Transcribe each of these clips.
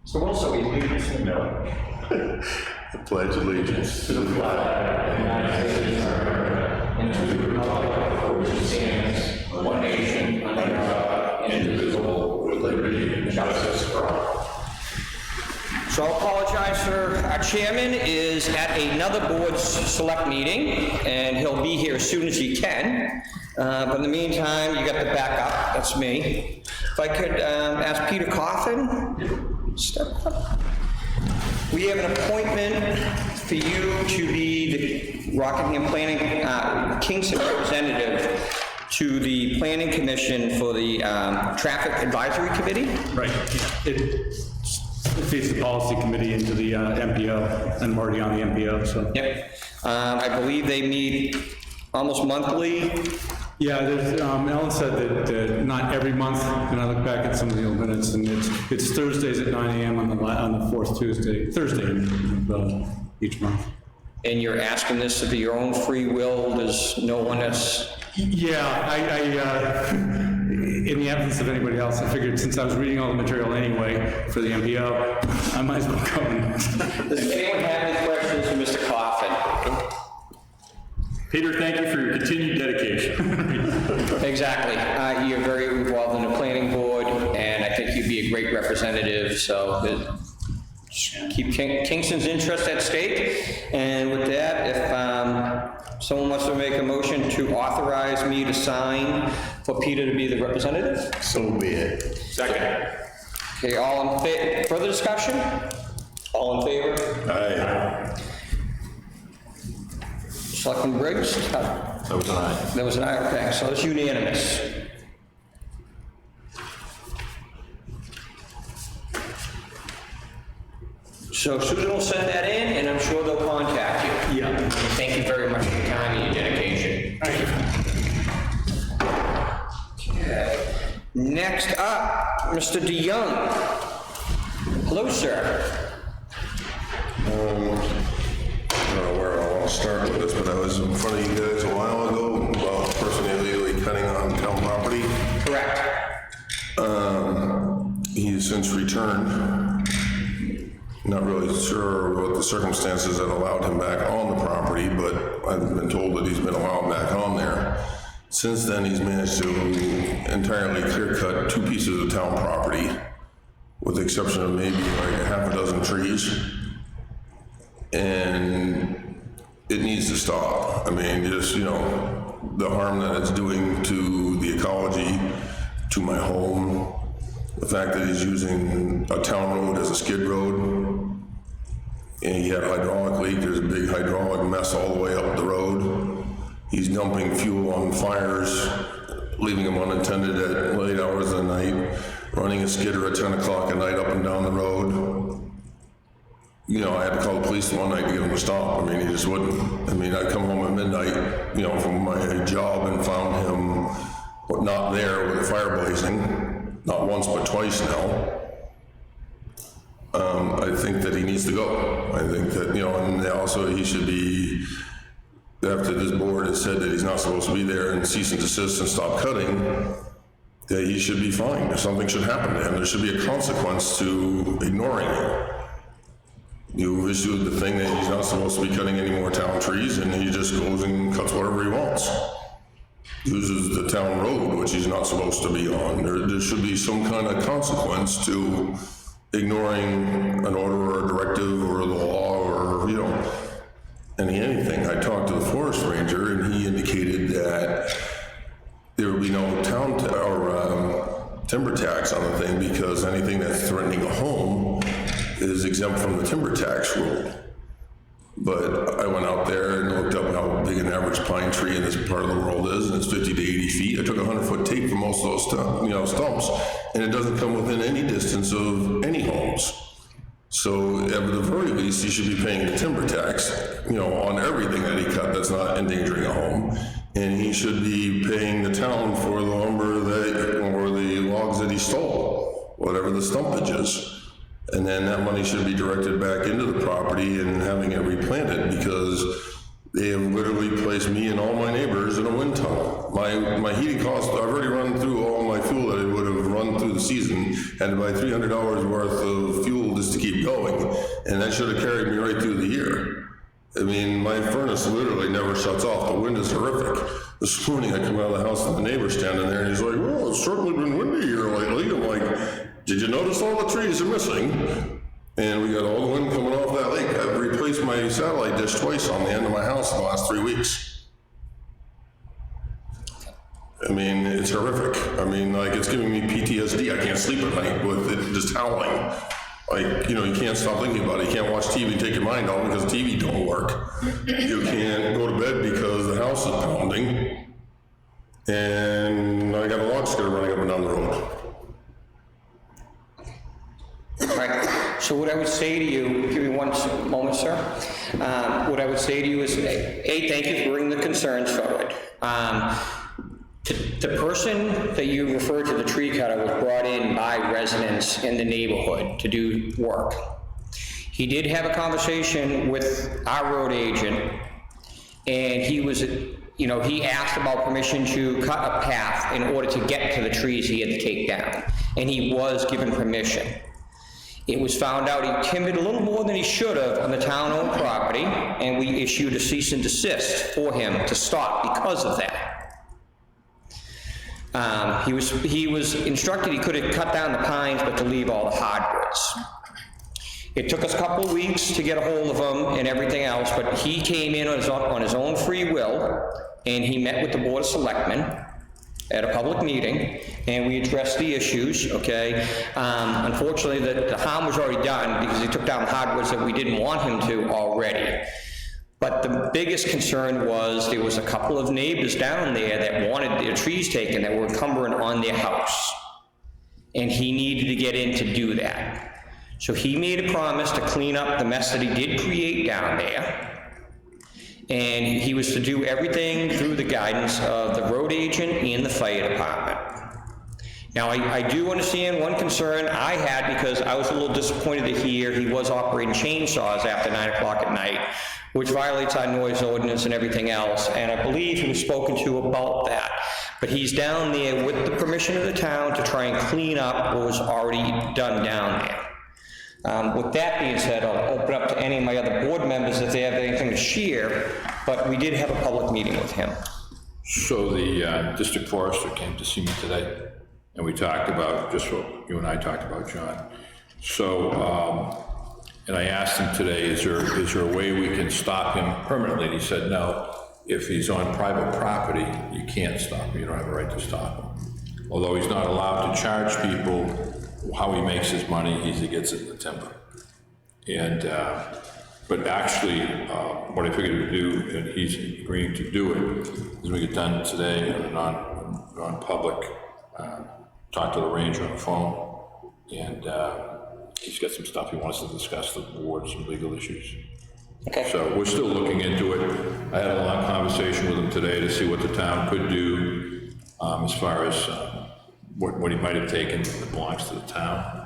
So also we lead us in the middle. I pledge allegiance To the flag of the United States of America and to the republic for which it stands, one nation, under God, indivisible, with liberty and justice for all. So I apologize, sir. Our chairman is at another board's select meeting, and he'll be here as soon as he can. But in the meantime, you got the backup. That's me. If I could ask Peter Coffin, step up. We have an appointment for you to be the Rockingham Planning, Kingston representative to the Planning Commission for the Traffic Advisory Committee. Right, yeah. It feeds the policy committee into the MPO, and I'm already on the MPO, so. Yep. I believe they meet almost monthly. Yeah, there's, Ellen said that not every month, and I look back at some of the old minutes, and it's Thursdays at 9 a.m. on the fourth Thursday of each month. And you're asking this of your own free will? There's no one that's... Yeah, I in the absence of anybody else, I figured since I was reading all the material anyway for the MPO, I might as well come. Does anyone have any questions for Mr. Coffin? Peter, thank you for your continued dedication. Exactly. You're very involved in the planning board, and I think you'd be a great representative, so keep Kingston's interest at stake. And with that, if someone wants to make a motion to authorize me to sign for Peter to be the representative? So be it. Second. Okay, all in favor? Further discussion? All in favor? Aye. Selectman Briggs? That was an aye. That was an aye, okay, so it's unanimous. So Susan will send that in, and I'm sure they'll contact you. Yeah. Thank you very much for your time and your dedication. Okay. Next up, Mr. DeYoung. Hello, sir. I don't know where I want to start with this, but I was in front of you guys a while ago about a person illegally cutting on town property. Correct. He has since returned. Not really sure what the circumstances that allowed him back on the property, but I've been told that he's been allowed back on there. Since then, he's managed to entirely clear cut 2 pieces of town property, with the exception of maybe like a half a dozen trees. And it needs to stop. I mean, just, you know, the harm that it's doing to the ecology, to my home, the fact that he's using a town road as a skid road, and he had a hydraulic leak, there's a big hydraulic mess all the way up the road. He's dumping fuel on fires, leaving them unattended at late hours of the night, running a skidder at 10 o'clock at night up and down the road. You know, I had to call the police one night to get him to stop. I mean, he just wouldn't. I mean, I'd come home at midnight, you know, from my job and found him not there with a fire blazing, not once but twice now. I think that he needs to go. I think that, you know, and also he should be, after this board has said that he's not supposed to be there and cease and desist and stop cutting, that he should be fined. Something should happen to him. There should be a consequence to ignoring him. You issued the thing that he's not supposed to be cutting any more town trees, and he just goes and cuts whatever he wants. Uses the town road, which he's not supposed to be on. There should be some kind of consequence to ignoring an order or a directive or the law or, you know, anything. I talked to the forest ranger, and he indicated that there would be no town timber tax on the thing, because anything that's threatening a home is exempt from the timber tax rule. But I went out there and looked up how big an average pine tree in this part of the world is, and it's 50 to 80 feet. I took a 100-foot tape for most of those stumps, and it doesn't come within any distance of any homes. So at the very least, he should be paying the timber tax, you know, on everything that he cut that's not endangering a home. And he should be paying the town for the lumber that, or the logs that he stole, whatever the stumpage is. And then that money should be directed back into the property and having it replanted, because they have literally placed me and all my neighbors in a wind tunnel. My heating costs, I've already run through all my fuel that I would have run through the season, had to buy $300 worth of fuel just to keep going, and that should have carried me right through the year. I mean, my furnace literally never shuts off. The wind is horrific. This morning I come out of the house and the neighbor's standing there and he's like, well, it's certainly been windy here lately. I'm like, did you notice all the trees are missing? And we got all the wind coming off that lake. I've replaced my satellite dish twice on the end of my house in the last 3 weeks. I mean, it's horrific. I mean, like, it's giving me PTSD. I can't sleep at night with it just howling. Like, you know, you can't stop thinking about it. You can't watch TV and take your mind off because TV don't work. You can't go to bed because the house is pounding. And I got a log skidder running up and down the road. All right, so what I would say to you, give me one moment, sir. What I would say to you is, A, thank you for bringing the concerns forward. The person that you referred to, the tree cutter, was brought in by residents in the neighborhood to do work. He did have a conversation with our road agent, and he was, you know, he asked about permission to cut a path in order to get to the trees he had to take down, and he was given permission. It was found out he timbered a little more than he should have on the town-owned property, and we issued a cease and desist for him to stop because of that. He was instructed he could have cut down the pines, but to leave all the hardwoods. It took us a couple of weeks to get a hold of him and everything else, but he came in on his own free will, and he met with the Board of Selectmen at a public meeting, and we addressed the issues, okay? Unfortunately, the harm was already done because he took down the hardwoods that we didn't want him to already. But the biggest concern was there was a couple of neighbors down there that wanted their trees taken that were encumbering on their house. And he needed to get in to do that. So he made a promise to clean up the mess that he did create down there. And he was to do everything through the guidance of the road agent and the fire department. Now, I do understand one concern I had, because I was a little disappointed to hear he was operating chainsaws after 9 o'clock at night, which violates our noise ordinance and everything else, and I believe he was spoken to about that. But he's down there with the permission of the town to try and clean up what was already done down there. With that being said, I'll open up to any of my other board members if they have anything to share, but we did have a public meeting with him. So the district forester came to see me today, and we talked about just what you and I talked about, John. So, and I asked him today, is there a way we can stop him permanently? And he said, no, if he's on private property, you can't stop him. You don't have a right to stop him. Although he's not allowed to charge people how he makes his money, he gets it in the timber. And, but actually, what I figured to do, and he's agreeing to do it, is we get done today on a non-public, talk to the ranger on the phone, and he's got some stuff he wants to discuss with the board, some legal issues. Okay. So we're still looking into it. I had a long conversation with him today to see what the town could do as far as what he might have taken that belongs to the town.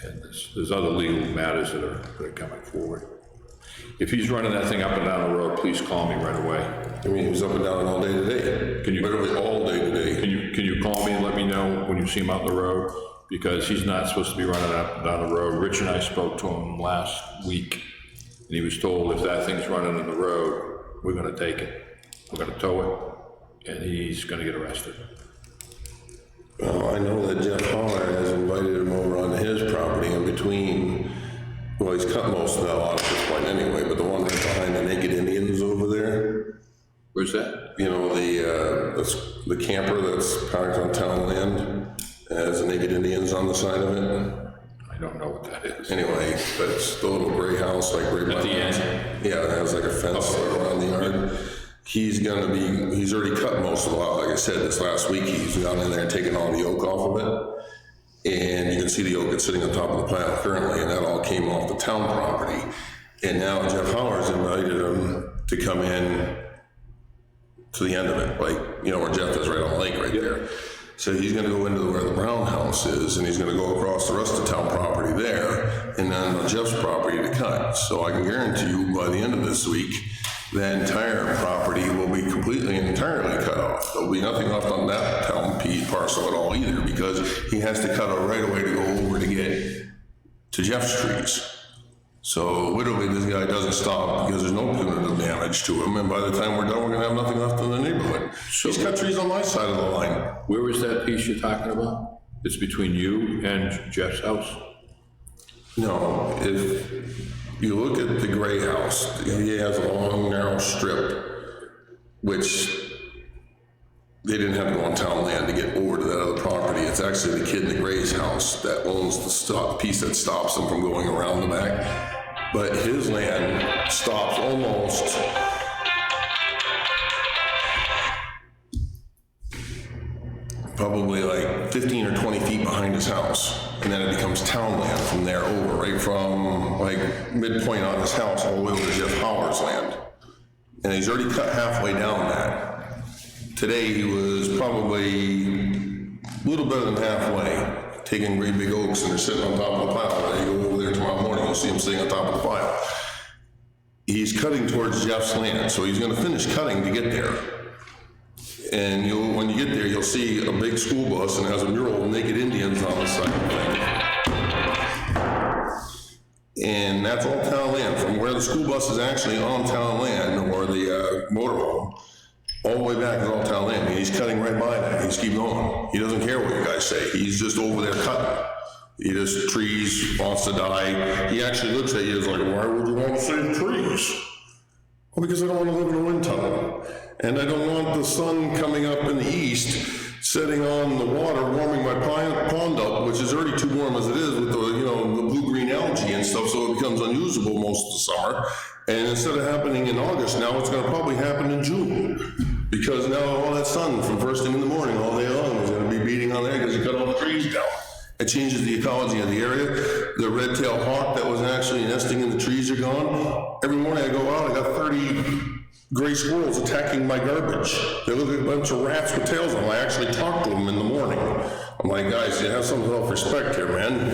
And there's other legal matters that are coming forward. If he's running that thing up and down the road, please call me right away. I mean, he was up and down all day today. Can you, literally all day today. Can you call me and let me know when you see him out the road? Because he's not supposed to be running up and down the road. Rich and I spoke to him last week, and he was told if that thing's running in the road, we're gonna take it. We're gonna tow it, and he's gonna get arrested. Well, I know that Jeff Holler has invited him over on his property in between, well, he's cut most of that lot at this point anyway, but the one right behind the Naked Indians over there. Where's that? You know, the camper that's parked on town land, has the Naked Indians on the side of it. I don't know what that is. Anyway, but it's the little gray house, like right At the end? Yeah, it has like a fence around the yard. He's already cut most of the lot, like I said, this last week, he's gone in there and taken all the oak off of it. And you can see the oak that's sitting on top of the pile currently, and that all came off the town property. And now Jeff Howard's invited him to come in to the end of it, like, you know, where Jeff is, right on the lake right there. So he's gonna go into where the Brown house is, and he's gonna go across the rest of the town property there, and then on Jeff's property to cut. So I can guarantee you, by the end of this week, that entire property will be completely and entirely cut off. There'll be nothing left on that town parcel at all either, because he has to cut a right away to go over to get to Jeff's trees. So literally, this guy doesn't stop because there's no punitive damage to him, and by the time we're done, we're gonna have nothing left in the neighborhood. He's cut trees on my side of the line. Where is that piece you're talking about? It's between you and Jeff's house? No, if you look at the gray house, he has a long, narrow strip, which they didn't have to go on town land to get over to that other property. It's actually the kid in the gray's house that owns the piece that stops him from going around the back. But his land stops almost probably like 15 or 20 feet behind his house. And then it becomes town land from there over, right from like midpoint on his house all the way over to Jeff Howard's land. And he's already cut halfway down that. Today he was probably a little better than halfway, taking great big oaks and they're sitting on top of the pile. When you go over there tomorrow morning, you'll see him sitting on top of the pile. He's cutting towards Jeff's land, so he's gonna finish cutting to get there. And when you get there, you'll see a big school bus and it has a mural of naked Indians on the side. And that's all town land, from where the school bus is actually on town land, or the motorhome, all the way back is all town land. And he's cutting right by that. He's keep going. He doesn't care what you guys say. He's just over there cutting. He just trees, wants to die. He actually looks at you as like, why would you want to save trees? Well, because I don't want to live in a wind tunnel. And I don't want the sun coming up in the east, setting on the water, warming my pond up, which is already too warm as it is with the, the blue-green algae and stuff, so it becomes unusable most of the summer. And instead of happening in August, now it's gonna probably happen in June. Because now all that sun from first thing in the morning all day long is gonna be beating on there because you cut all the trees down. It changes the ecology of the area. The red-tailed hawk that was actually nesting in the trees are gone. Every morning I go out, I got 30 gray squirrels attacking my garbage. They look like a bunch of rats with tails on them. I actually talk to them in the morning. I'm like, guys, you have some self-respect here, man,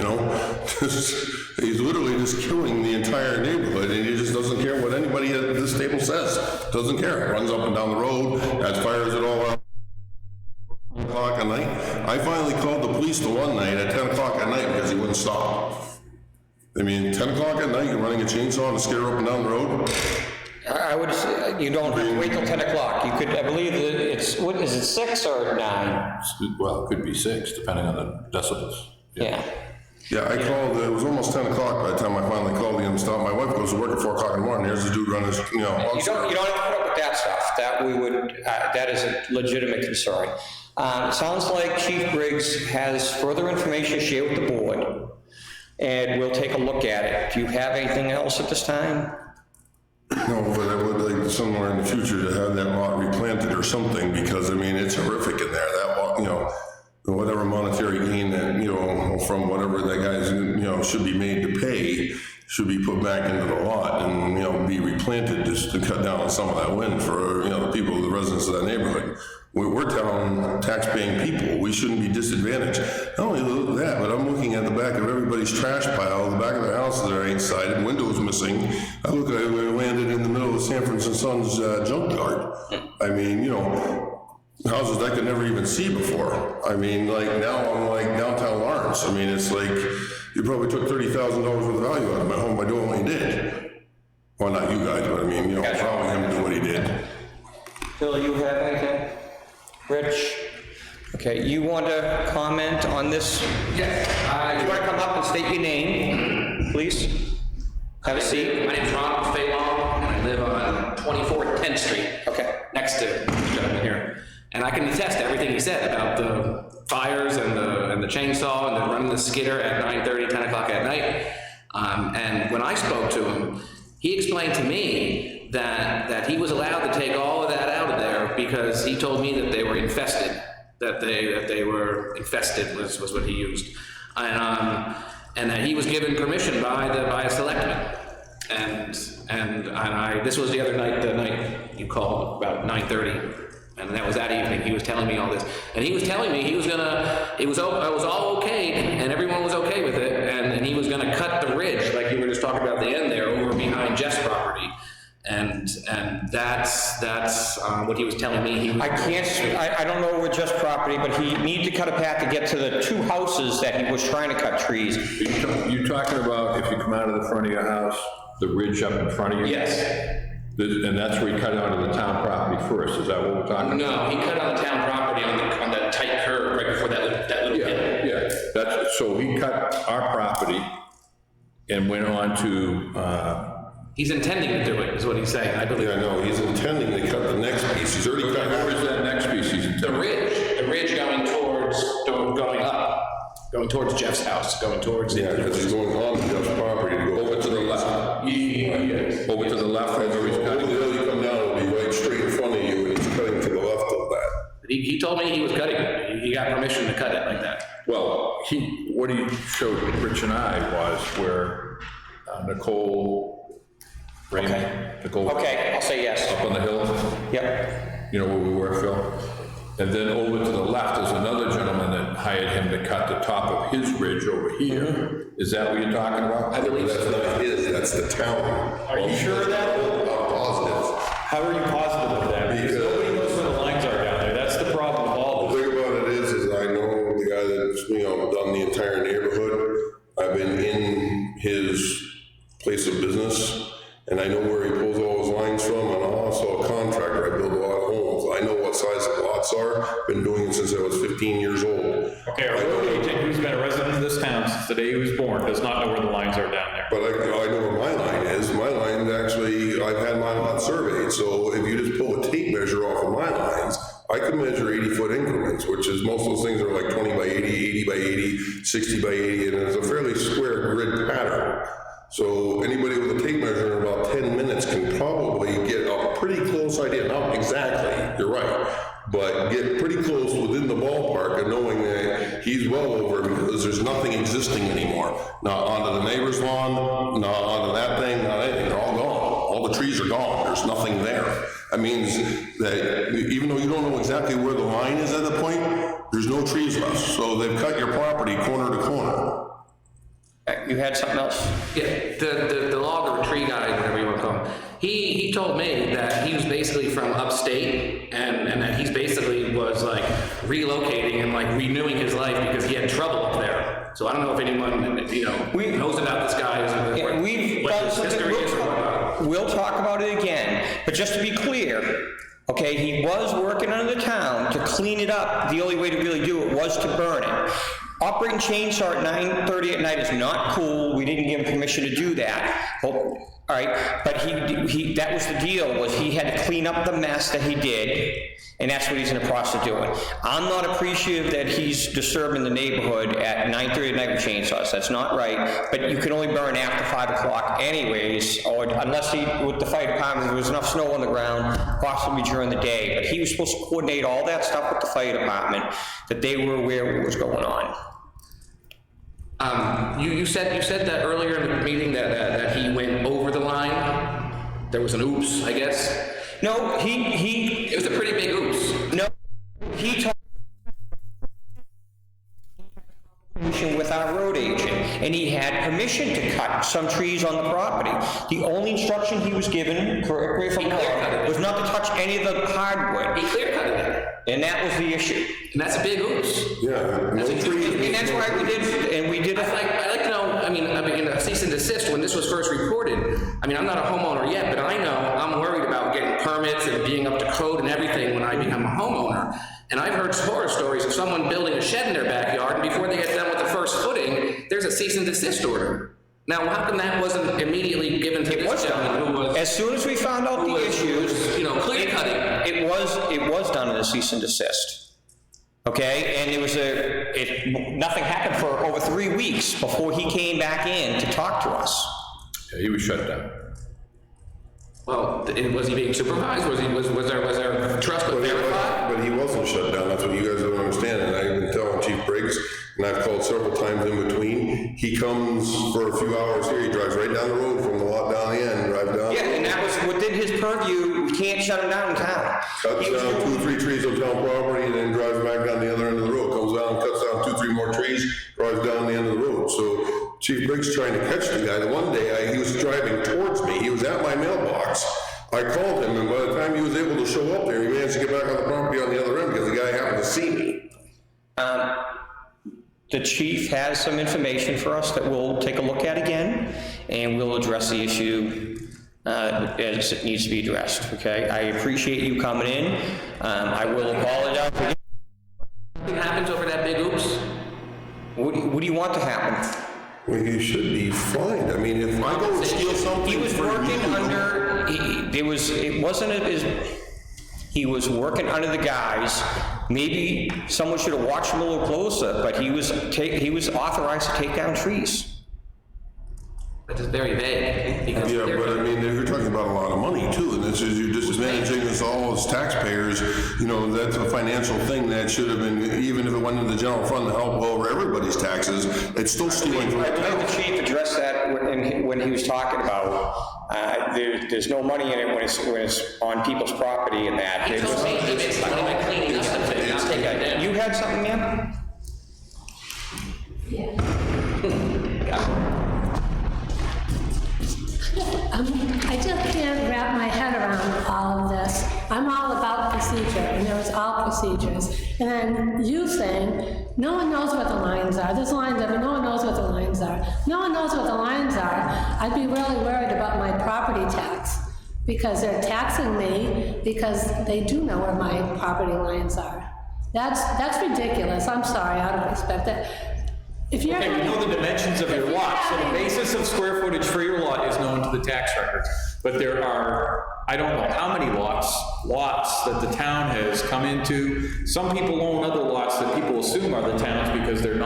He's literally just killing the entire neighborhood, and he just doesn't care what anybody at this table says. Doesn't care. Runs up and down the road, fires it all out. 10 o'clock at night. I finally called the police the one night at 10 o'clock at night because he wouldn't stop. I mean, 10 o'clock at night, you're running a chainsaw to scare up and down the road? I would say, you don't have to wait till 10 o'clock. You could, I believe that it's, what is it, 6 or 9? Well, it could be 6, depending on the decibels. Yeah. Yeah, I called, it was almost 10 o'clock by the time I finally called him to stop. My wife goes to work at 4 o'clock in the morning. Here's the dude running his, You don't have to put up with that stuff. That is a legitimate concern. Sounds like Chief Briggs has further information to share with the board, and we'll take a look at it. Do you have anything else at this time? No, but I would like somewhere in the future to have that lot replanted or something, because I mean, it's horrific in there. That lot, whatever monetary gain that, from whatever that guy's, should be made to pay, should be put back into the lot and, be replanted just to cut down on some of that wind for, the people, the residents of that neighborhood. We're town tax-paying people. We shouldn't be disadvantaged. Not only that, but I'm looking at the back of everybody's trash pile, the back of their houses that ain't sided, windows missing. I look like we landed in the middle of Sanford & Sons junkyard. I mean, houses I could never even see before. I mean, like now I'm like downtown Lawrence. I mean, it's like you probably took $30,000 worth of value out of my home by doing what you did. Well, not you guys, but I mean, allowing him to do what he did. Phil, you have anything? Rich? Okay, you want to comment on this? Yes. You want to come up and state your name, please? Have a seat. My name's Ronald Faylong, and I live on 24th 10th Street. Okay. Next to the gentleman here. And I can attest to everything he said about the fires and the chainsaw and the running the skidder at 9:30, 10 o'clock at night. And when I spoke to him, he explained to me that he was allowed to take all of that out of there because he told me that they were infested, that they were infested was what he used, and that he was given permission by a selectman. And this was the other night, the night you called about 9:30. And that was that evening. He was telling me all this. And he was telling me he was gonna, it was all okay, and everyone was okay with it, and he was gonna cut the ridge, like you were just talking about at the end there, over behind Jeff's property. And that's what he was telling me. He was I don't know with just property, but he needed to cut a path to get to the 2 houses that he was trying to cut trees. You talking about if you come out of the front of your house, the ridge up in front of you? Yes. And that's where he cut onto the town property first, is that what we're talking about? No, he cut on the town property on that tight curve right before that little hill. Yeah, so he cut our property and went on to, He's intending to do it, is what he's saying, I believe. Yeah, no, he's intending to cut the next piece. He's already cut. where is that next piece he's intending? The ridge going towards Jeff's house, going towards. Yeah, because he's going on Jeff's property to go Over to the left. Over to the left, that's where he's Over cutting. the hill you come down, it'll be right straight in front of you, and he's cutting to the left of that. He told me he was cutting it. He got permission to cut it like that. Well, what he showed Rich and I was where Nicole Raymond, Nicole. Okay, I'll say yes. Up on the hill, Yep. you know where we were, Phil? And then over to the left, there's another gentleman that hired him to cut the top of his ridge over here. Is that what you're talking about? I believe That's not his, that's the town. Are you sure of that? I'm positive. How are you positive of that? Because nobody knows where the lines are down there. That's the problem with all The this. thing about it is I know the guy that's, done the entire neighborhood. I've been in his place of business, and I know where he pulls all his lines from, and I'm also a contractor. I build a lot of homes. I know what size the lots are. Been doing it since I was 15 years old. Okay, our road agent, who's been a resident of this town since the day he was born, does not know where the lines are down there. But I know where my line is. My line, actually, I've had my lot surveyed, so if you just pull a tape measure off of my lines, I can measure 80-foot increments, which is, most of those things are like 20 by 80, 80 by 80, 60 by 80, and it's a fairly square grid pattern. So anybody with a tape measure in about 10 minutes can probably get a pretty close idea, not exactly, you're right, but get pretty close within the ballpark of knowing that he's well over because there's nothing existing anymore. Not onto the neighbor's lawn, not onto that thing, not anything, they're all gone. All the trees are gone, there's nothing there. That means that even though you don't know exactly where the line is at the point, there's no trees left. So they've cut your property corner to corner. You had something else? Yeah, the logger, tree guy, whatever you want to call him, he told me that he was basically from upstate and that he's basically was like relocating and like renewing his life because he had trouble up there. So I don't know if anyone, knows about this guy. Yeah, we've what done his something, history is or whatnot. we'll talk about it again, but just to be clear, okay, he was working under the town to clean it up. The only way to really do it was to burn it. Operating chainsaw at 9:30 at night is not cool. We didn't give him permission to do that. Well, all right, but he that was the deal, was he had to clean up the mess that he did, and that's what he's in the process of doing. I'm not appreciative that he's disturbing the neighborhood at 9:30 at night with chainsaws. That's not right, but you can only burn after 5 o'clock anyways, or unless with the fire department, there was enough snow on the ground, possibly during the day, but he was supposed to coordinate all that stuff with the fire department, that they were aware of what was going on. You said that earlier in the meeting that he went over the line. There was an oops, I guess. No, It was a pretty big oops. no, he talked with our road agent, and he had permission to cut some trees on the property. The only instruction he was given, correct me if I'm wrong, was not to touch any of the hardwood, He clear cut it. and that was the issue. And that's a big oops. Yeah, no That's a huge- trees. And that's why we did, and we did I'd like to know, in a cease and desist, when this was first reported, I'm not a homeowner yet, but I know I'm worried about getting permits and being up to code and everything when I become a homeowner. And I've heard horror stories of someone building a shed in their backyard, and before they get done with the first footing, there's a cease and desist order. Now, how come that wasn't immediately given to this gentleman who was, as soon as we found out the issues, clear cutting? it was done in a cease and desist. Okay, and it was nothing happened for over 3 weeks before he came back in to talk to us. Yeah, he was shut down. Well, was he being supervised? Was there trust but verified? But he wasn't shut down, that's what you guys don't understand, and I've been telling Chief Briggs, and I've called several times in between. He comes for a few hours here, he drives right down the road from the lot down the end, drives down. Yeah, and that was within his purview. We can't shut him down in town. Cuts He was down doing- 2 or 3 trees on town property, and then drives back down the other end of the road, comes down, cuts down 2 or 3 more trees, drives down the end of the road. So Chief Briggs trying to catch the guy. The one day he was driving towards me, he was at my mailbox, I called him, and by the time he was able to show up there, he managed to get back on the property on the other end because the guy happened to see me. The chief has some information for us that we'll take a look at again, and we'll address the issue as it needs to be addressed, okay? I appreciate you coming in. I will apologize. What happens over that big oops? What do you want to happen? Well, he should be fined. I mean, if I go and steal something He was from working you- under, he was working under the guise, maybe someone should have watched him a little closer, but he was authorized to take down trees. Which is very vague. Because Yeah, but I mean, you're talking about a lot of money too, and this is, you're just managing us all as taxpayers. You know, that's a financial thing that should have been, even if it went into the general fund to help lower everybody's taxes, it's still stealing from the I believe town. the chief addressed that when he was talking about, there's no money in it when it's on people's property and that. he told me he makes money by cleaning up the thing, not taking it down. You had something, ma'am? I just can't wrap my head around all of this. I'm all about procedure, and there was all procedures. And then you saying, no one knows what the lines are. There's lines there, but no one knows what the lines are. No one knows what the lines are. I'd be really worried about my property tax, because they're taxing me because they do know where my property lines are. That's ridiculous. I'm sorry, I don't expect it. If you're Okay, we know the dimensions of your lot, so the basis of square footage for your lot is known to the tax records. But there are, I don't know how many lots that the town has come into. Some people own other lots that people assume are the town's because they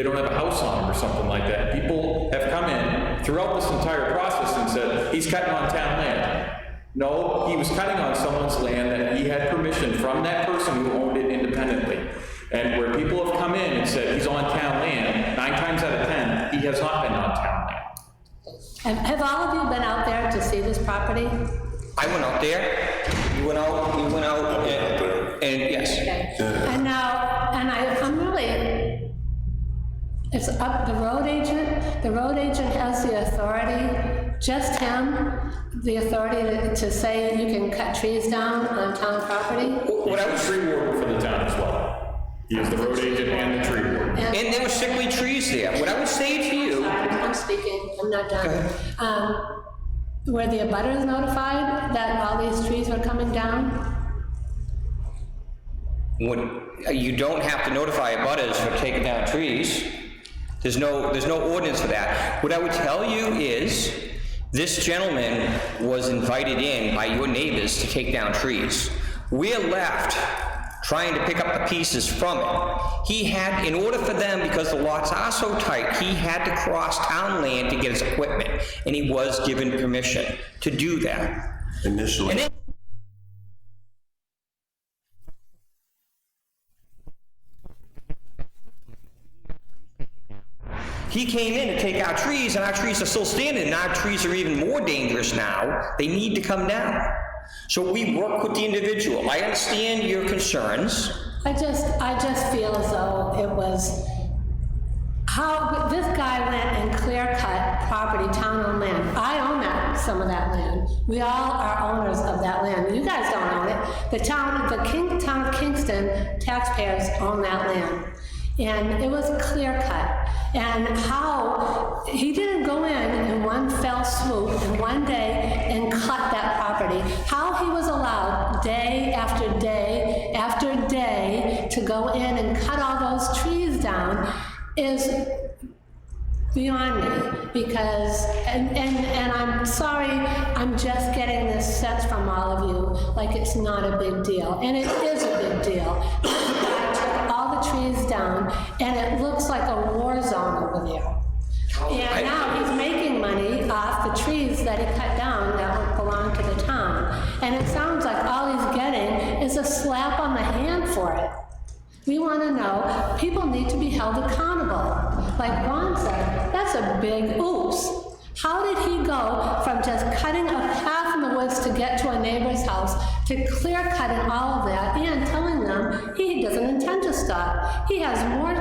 don't have a house on them or something like that. People have come in throughout this entire process and said, he's cutting on town land. No, he was cutting on someone's land that he had permission from that person who owned it independently. And where people have come in and said he's on town land, 9 times out of 10, he has not been on town land. Have all of you been out there to see this property? I went out there, you went out, and yes. Okay. And now, I'm really, it's up, the road agent has the authority, just him, the authority to say you can cut trees down on town property? What I was tree warden for the town as well. He is the road agent and the tree warden. And there were sickly trees there. What I would say to you, I'm speaking, I'm not done. Were the abutters notified that all these trees were coming down? you don't have to notify abutters for taking down trees. There's no ordinance for that. What I would tell you is, this gentleman was invited in by your neighbors to take down trees. We're left trying to pick up the pieces from it. He had, in order for them, because the lots are so tight, he had to cross town land to get his equipment, and he was given permission to do that. Initially. And then, he came in to take our trees, and our trees are still standing, and our trees are even more dangerous now. They need to come down. So we work with the individual. I understand your concerns. I just feel as though it was how this guy went and clear-cut property, town-owned land. I own some of that land. We all are owners of that land. You guys don't own it. The town of Kingston taxpayers own that land. And it was clear-cut. And how he didn't go in one fell swoop in one day and cut that property. How he was allowed day after day after day to go in and cut all those trees down is beyond me, because, and I'm sorry, I'm just getting this sense from all of you like it's not a big deal, and it is a big deal. I took all the trees down, and it looks like a war zone over there. And now he's making money off the trees that he cut down that belong to the town. And it sounds like all he's getting is a slap on the hand for it. We want to know, people need to be held accountable. Like Ron said, that's a big oops. How did he go from just cutting a path in the woods to get to a neighbor's house to clear cutting all of that and telling them he doesn't intend to stop? He has more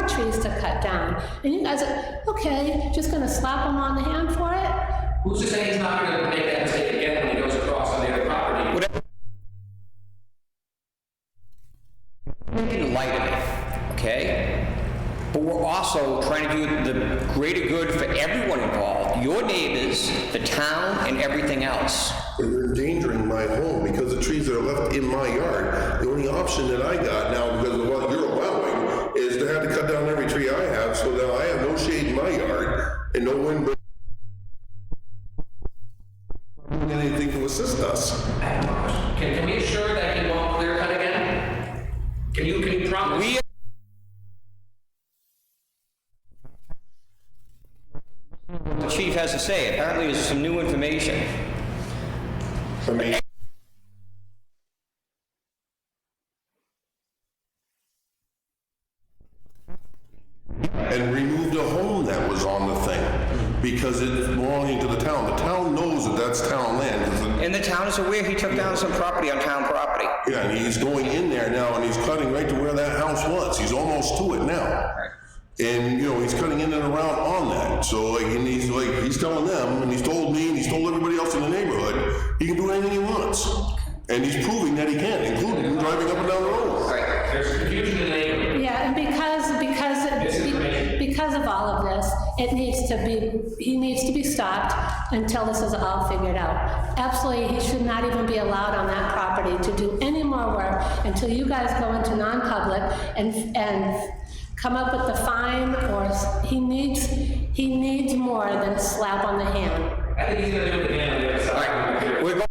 trees to cut down. And you guys are, okay, just gonna slap him on the hand for it? Who's to say he's not gonna make that mistake again when he goes across on the other property? In light of it, okay? But we're also trying to do the greater good for everyone involved, your neighbors, the town, and everything else. But you're endangering my home because the trees that are left in my yard, the only option that I got now because of what you're allowing is to have to cut down every tree I have, so now I have no shade in my yard and no wind anything to assist us. Can we assure that he won't clear cut again? Can you promise? The chief has to say, apparently there's some new information. I mean, and removed a home that was on the thing because it's belonging to the town. The town knows that that's town land. And the town is aware he took down some property on town property. Yeah, and he's going in there now and he's cutting right to where that house was. He's almost to it now. And, you know, he's cutting in and around on that. So, like, and he's telling them, and he's told me, and he's told everybody else in the neighborhood, he can do anything he wants. And he's proving that he can, including driving up and down the road. Right, there's confusion in the neighborhood. Yeah, and because of all of this, he needs to be stopped until this is all figured out. Absolutely, he should not even be allowed on that property to do any more work until you guys go into non-public and come up with the fine, or he needs more than a slap on the hand. I think he's gonna do it again on the other side. We're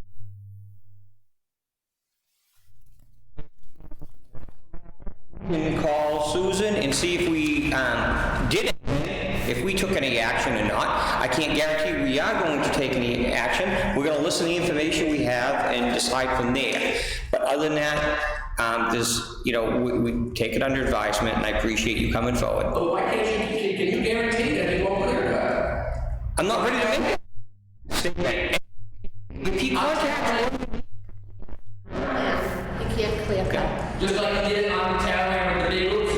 going to call Susan and see if we did it, if we took any action or not. I can't guarantee we are going to take any action. We're going to listen to the information we have and decide from there. But other than that, we take it under advisement, and I appreciate you coming forward. But why can't you, can you guarantee that he won't clear cut? I'm not ready to make a statement. If he contacts He can't clear cut. Just like he did on the town land with the big roofs.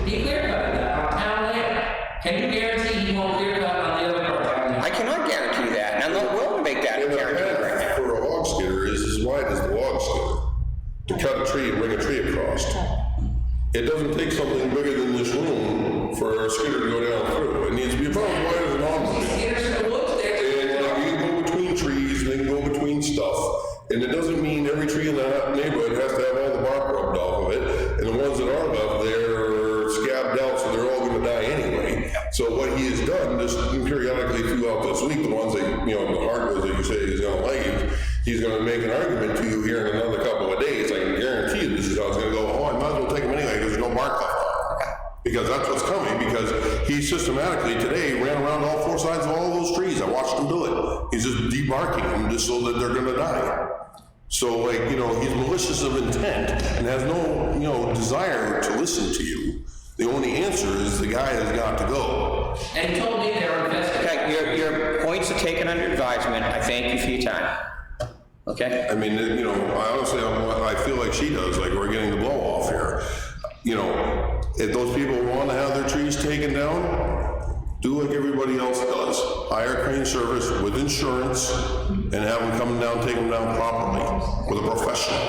He clear cutted that on town land. Can you guarantee he won't clear cut on the other part of town land? I cannot guarantee that, and I'm not willing to make that And the guarantee right path now. for a log skidder is as wide as the log skidder to cut a tree and bring a tree across. It doesn't take something bigger than this room for a skidder to go down through. It needs to be about as wide as an automobile. Here's the woods there. And like, you can go between trees, and they can go between stuff. And it doesn't mean every tree in that neighborhood has to have all the bark rubbed off of it. And the ones that are left, they're scabbed out, so they're all gonna die anyway. So what he has done, just periodically throughout this week, the ones that, the hardwoods that you say he's gonna leave, he's gonna make an argument to you here in another couple of days. I can guarantee you this is how it's gonna go. Oh, I might as well take them anyway, because there's no bark left on them. Because that's what's coming, because he systematically today ran around all four sides of all those trees. I watched him do it. He's just debarking them just so that they're gonna die. So, he's malicious of intent and has no, desire to listen to you. The only answer is the guy has got to go. And he told me they were investigating. Okay, your points are taken under advisement. I thank you for your time. Okay? I mean, I honestly, I feel like she does, like we're getting the blow off here. If those people want to have their trees taken down, do like everybody else does. Hire crane service with insurance and have them come down, take them down properly with a professional.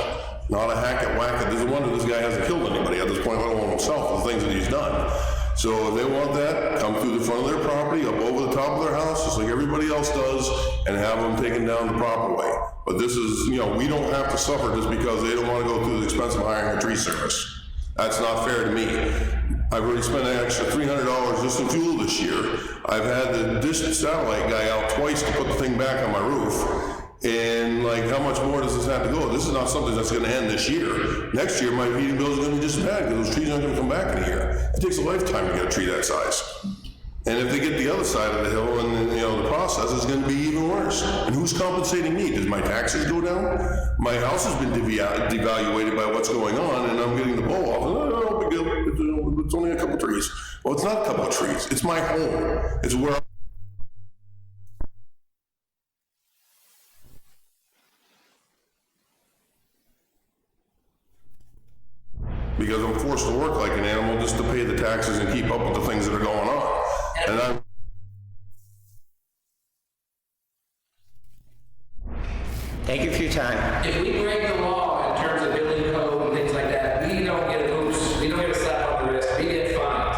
Not a hack it, whack it. There's a wonder this guy hasn't killed anybody at this point, let alone himself, the things that he's done. So if they want that, come through the front of their property, up over the top of their house, just like everybody else does, and have them taken down the proper way. But this is, we don't have to suffer just because they don't want to go through the expense of hiring a tree service. That's not fair to me. I've already spent an extra $300 just in fuel this year. I've had the dish satellite guy out twice to put the thing back on my roof. And how much more does this have to go? This is not something that's gonna end this year. Next year, my heating bills are gonna be just as bad because those trees aren't gonna come back in a year. It takes a lifetime to get a tree that size. And if they get the other side of the hill and the process is gonna be even worse. And who's compensating me? Does my taxes go down? My house has been devaluated by what's going on and I'm getting the blow off. Oh, big deal. It's only a couple trees. Well, it's not a couple of trees. It's my home. It's where because I'm forced to work like an animal just to pay the taxes and keep up with the things that are going on. And Thank you for your time. If we break the law in terms of building code and things like that, we don't get a boost, we don't get a slap on the wrist, we get fined.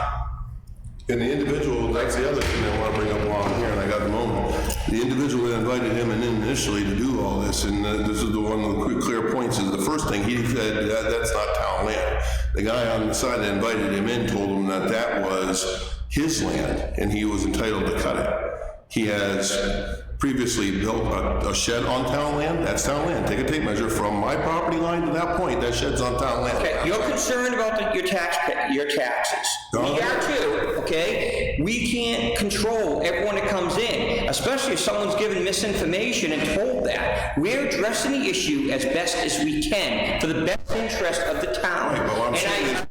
And the individual, that's the other thing I want to bring up while I'm here, and I got the moment. The individual that invited him in initially to do all this, and this is the one of the quick, clear points, is the first thing he said, that's not town land. The guy on the side that invited him in told him that that was his land, and he was entitled to cut it. He has previously built a shed on town land. That's town land. Take a tape measure from my property line to that point. That shed's on town land. Okay, you're concerned about your taxes. No. We are too, okay? We can't control everyone that comes in, especially if someone's given misinformation and told that. We're addressing the issue as best as we can for the best interest of the town. Right, but what I'm And saying is-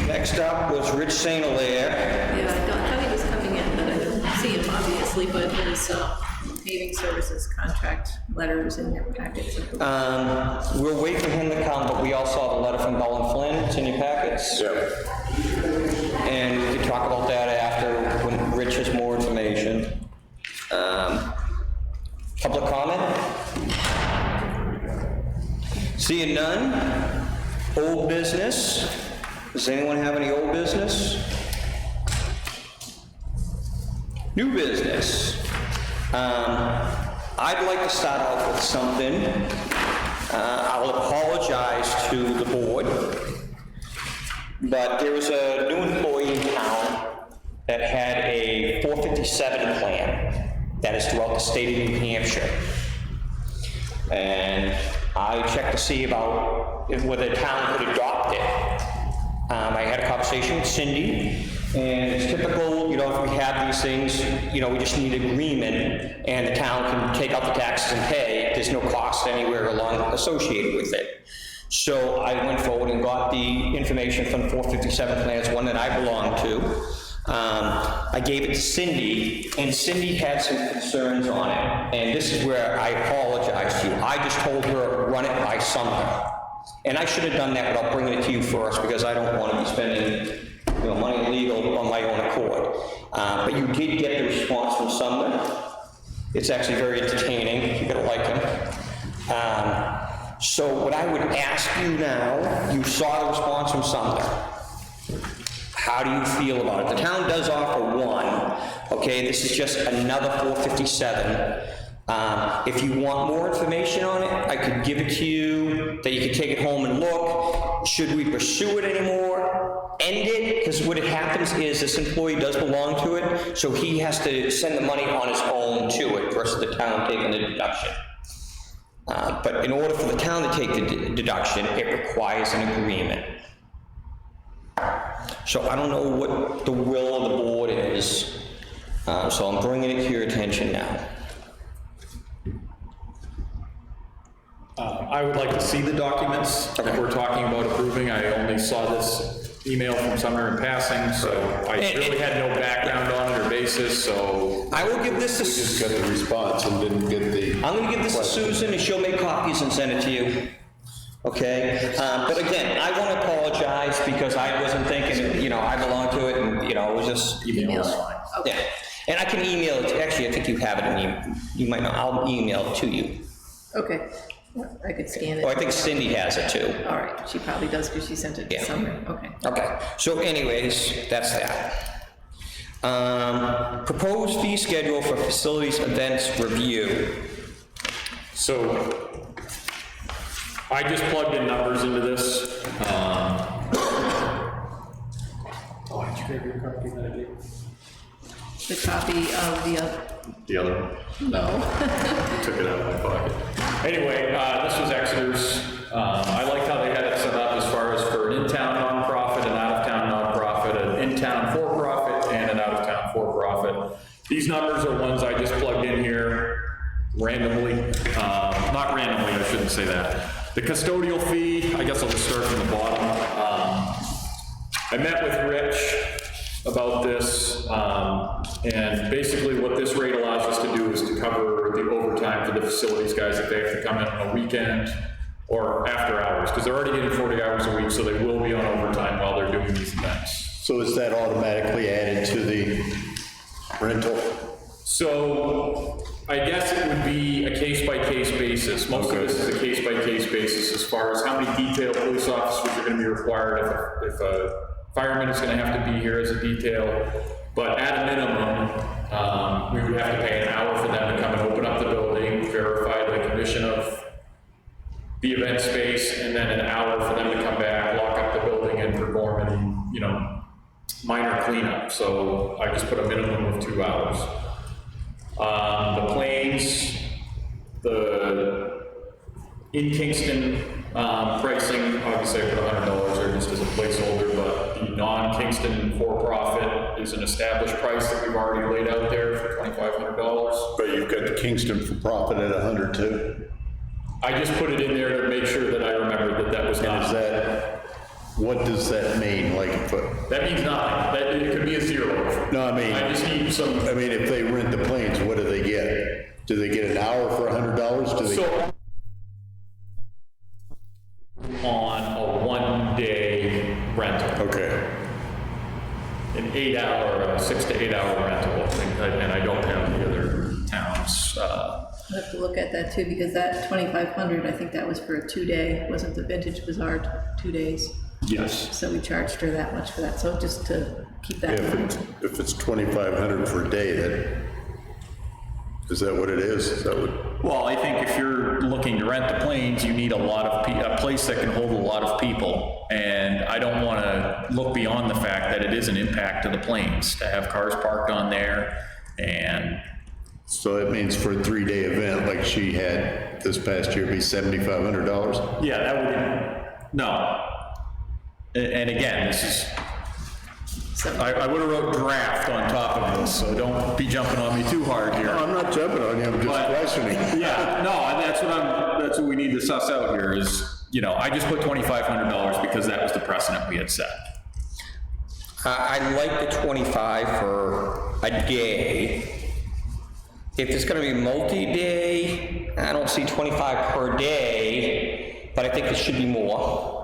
Next up was Rich St. Hilaire. Yeah, I thought he was coming in, but I don't see him obviously, but his paving services contract letters in your packets. We'll wait for him to come, but we all saw the letter from Bell and Flynn. It's in your packets. Yeah. And we can talk about that after when Rich has more information. Public comment? Seeing none? Old business? Does anyone have any old business? New business? I'd like to start off with something. I'll apologize to the board, but there was a new employee in town that had a 457 plan that is throughout the state of New Hampshire. And I checked to see about whether the town could adopt it. I had a conversation with Cindy, and it's typical, you know, if we have these things, you know, we just need agreement, and the town can take out the taxes and pay. There's no cost anywhere along associated with it. So I went forward and got the information from the 457 plan. It's one that I belong to. I gave it to Cindy, and Cindy had some concerns on it, and this is where I apologize to you. I just told her, run it by Sumner. And I should have done that without bringing it to you first, because I don't want to be spending, you know, money legal on my own accord. But you did get the response from Sumner. It's actually very entertaining. You're gonna like him. So what I would ask you now, you saw the response from Sumner. How do you feel about it? The town does offer one, okay? This is just another 457. If you want more information on it, I could give it to you, that you could take it home and look. Should we pursue it anymore? End it? Because what happens is this employee does belong to it, so he has to send the money on his own to it versus the town taking the deduction. But in order for the town to take the deduction, it requires an agreement. So I don't know what the will of the board is, so I'm bringing it to your attention now. I would like to see the documents if we're talking about approving. I only saw this email from Sumner in passing, so I really had no background on it or basis, so. I will give this to, Just got the response and didn't get the. I'm gonna give this to Susan, and she'll make copies and send it to you. Okay? But again, I want to apologize because I wasn't thinking, you know, I belong to it, and, you know, it was just. Email is fine. Yeah. And I can email it, actually, I think you have it in you might not, I'll email it to you. Okay, I could scan it. Oh, I think Cindy has it too. All right, she probably does because she sent it Yeah. to Sumner, okay. Okay, so anyways, that's that. Proposed fee schedule for facilities events review. So, I just plugged in numbers into this. Oh, did you grab your copy that I gave? The copy of The other one? No. Took it out of my pocket. Anyway, this was Exeter's. I liked how they had it set up as far as for an in-town nonprofit, an out-of-town nonprofit, an in-town for-profit, and an out-of-town for-profit. These numbers are ones I just plugged in here. randomly. Not randomly, I shouldn't say that. The custodial fee, I guess I'll just start from the bottom. I met with Rich about this, and basically what this rate allows us to do is to cover the overtime for the facilities guys if they have to come in on a weekend or after hours, because they're already getting 40 hours a week, so they will be on overtime while they're doing these events. So is that automatically added to the rental? So I guess it would be a case-by-case basis. Most of this is a case-by-case basis as far as how many detail police officers are going to be required, if a fireman is going to have to be here as a detail. But at a minimum, we would have to pay an hour for them to come and open up the building, verify the condition of the event space, and then an hour for them to come back, lock up the building, and perform any, minor cleanup. So I just put a minimum of 2 hours. The planes, in Kingston pricing, obviously I put $100 there just as a placeholder, but the non-Kingston for-profit is an established price that we've already laid out there for $2,500. But you've got the Kingston for profit at 100 too? I just put it in there to make sure that I remembered that that was not. Is that, what does that mean? Like, That means nothing. It could be a zero. no, I mean. I just need some. I mean, if they rent the planes, what do they get? Do they get an hour for $100? Do they? So, on a 1-day rental. Okay. An 8-hour, 6 to 8 hour rental, I think, and I don't have the other towns. We'll have to look at that too, because that 2,500, I think that was for a 2-day, wasn't the Vintage Bazaar 2 days? Yes. So we charged her that much for that, so just to keep that in mind. If it's 2,500 for a day, then, is that what it is? Is that what? Well, I think if you're looking to rent the planes, you need a place that can hold a lot of people. And I don't want to look beyond the fact that it is an impact to the planes to have cars parked on there. And So that means for a 3-day event like she had this past year, it'd be $7,500? yeah, that would, no. And again, this is, I would have wrote draft on top of this, so don't be jumping on me too hard here. No, I'm not jumping on you, I'm just questioning. Yeah, no, that's what we need to suss out here is, I just put $2,500 because that was the precedent we had set. I like the 25 for a day. If it's gonna be multi-day, I don't see 25 per day, but I think it should be more.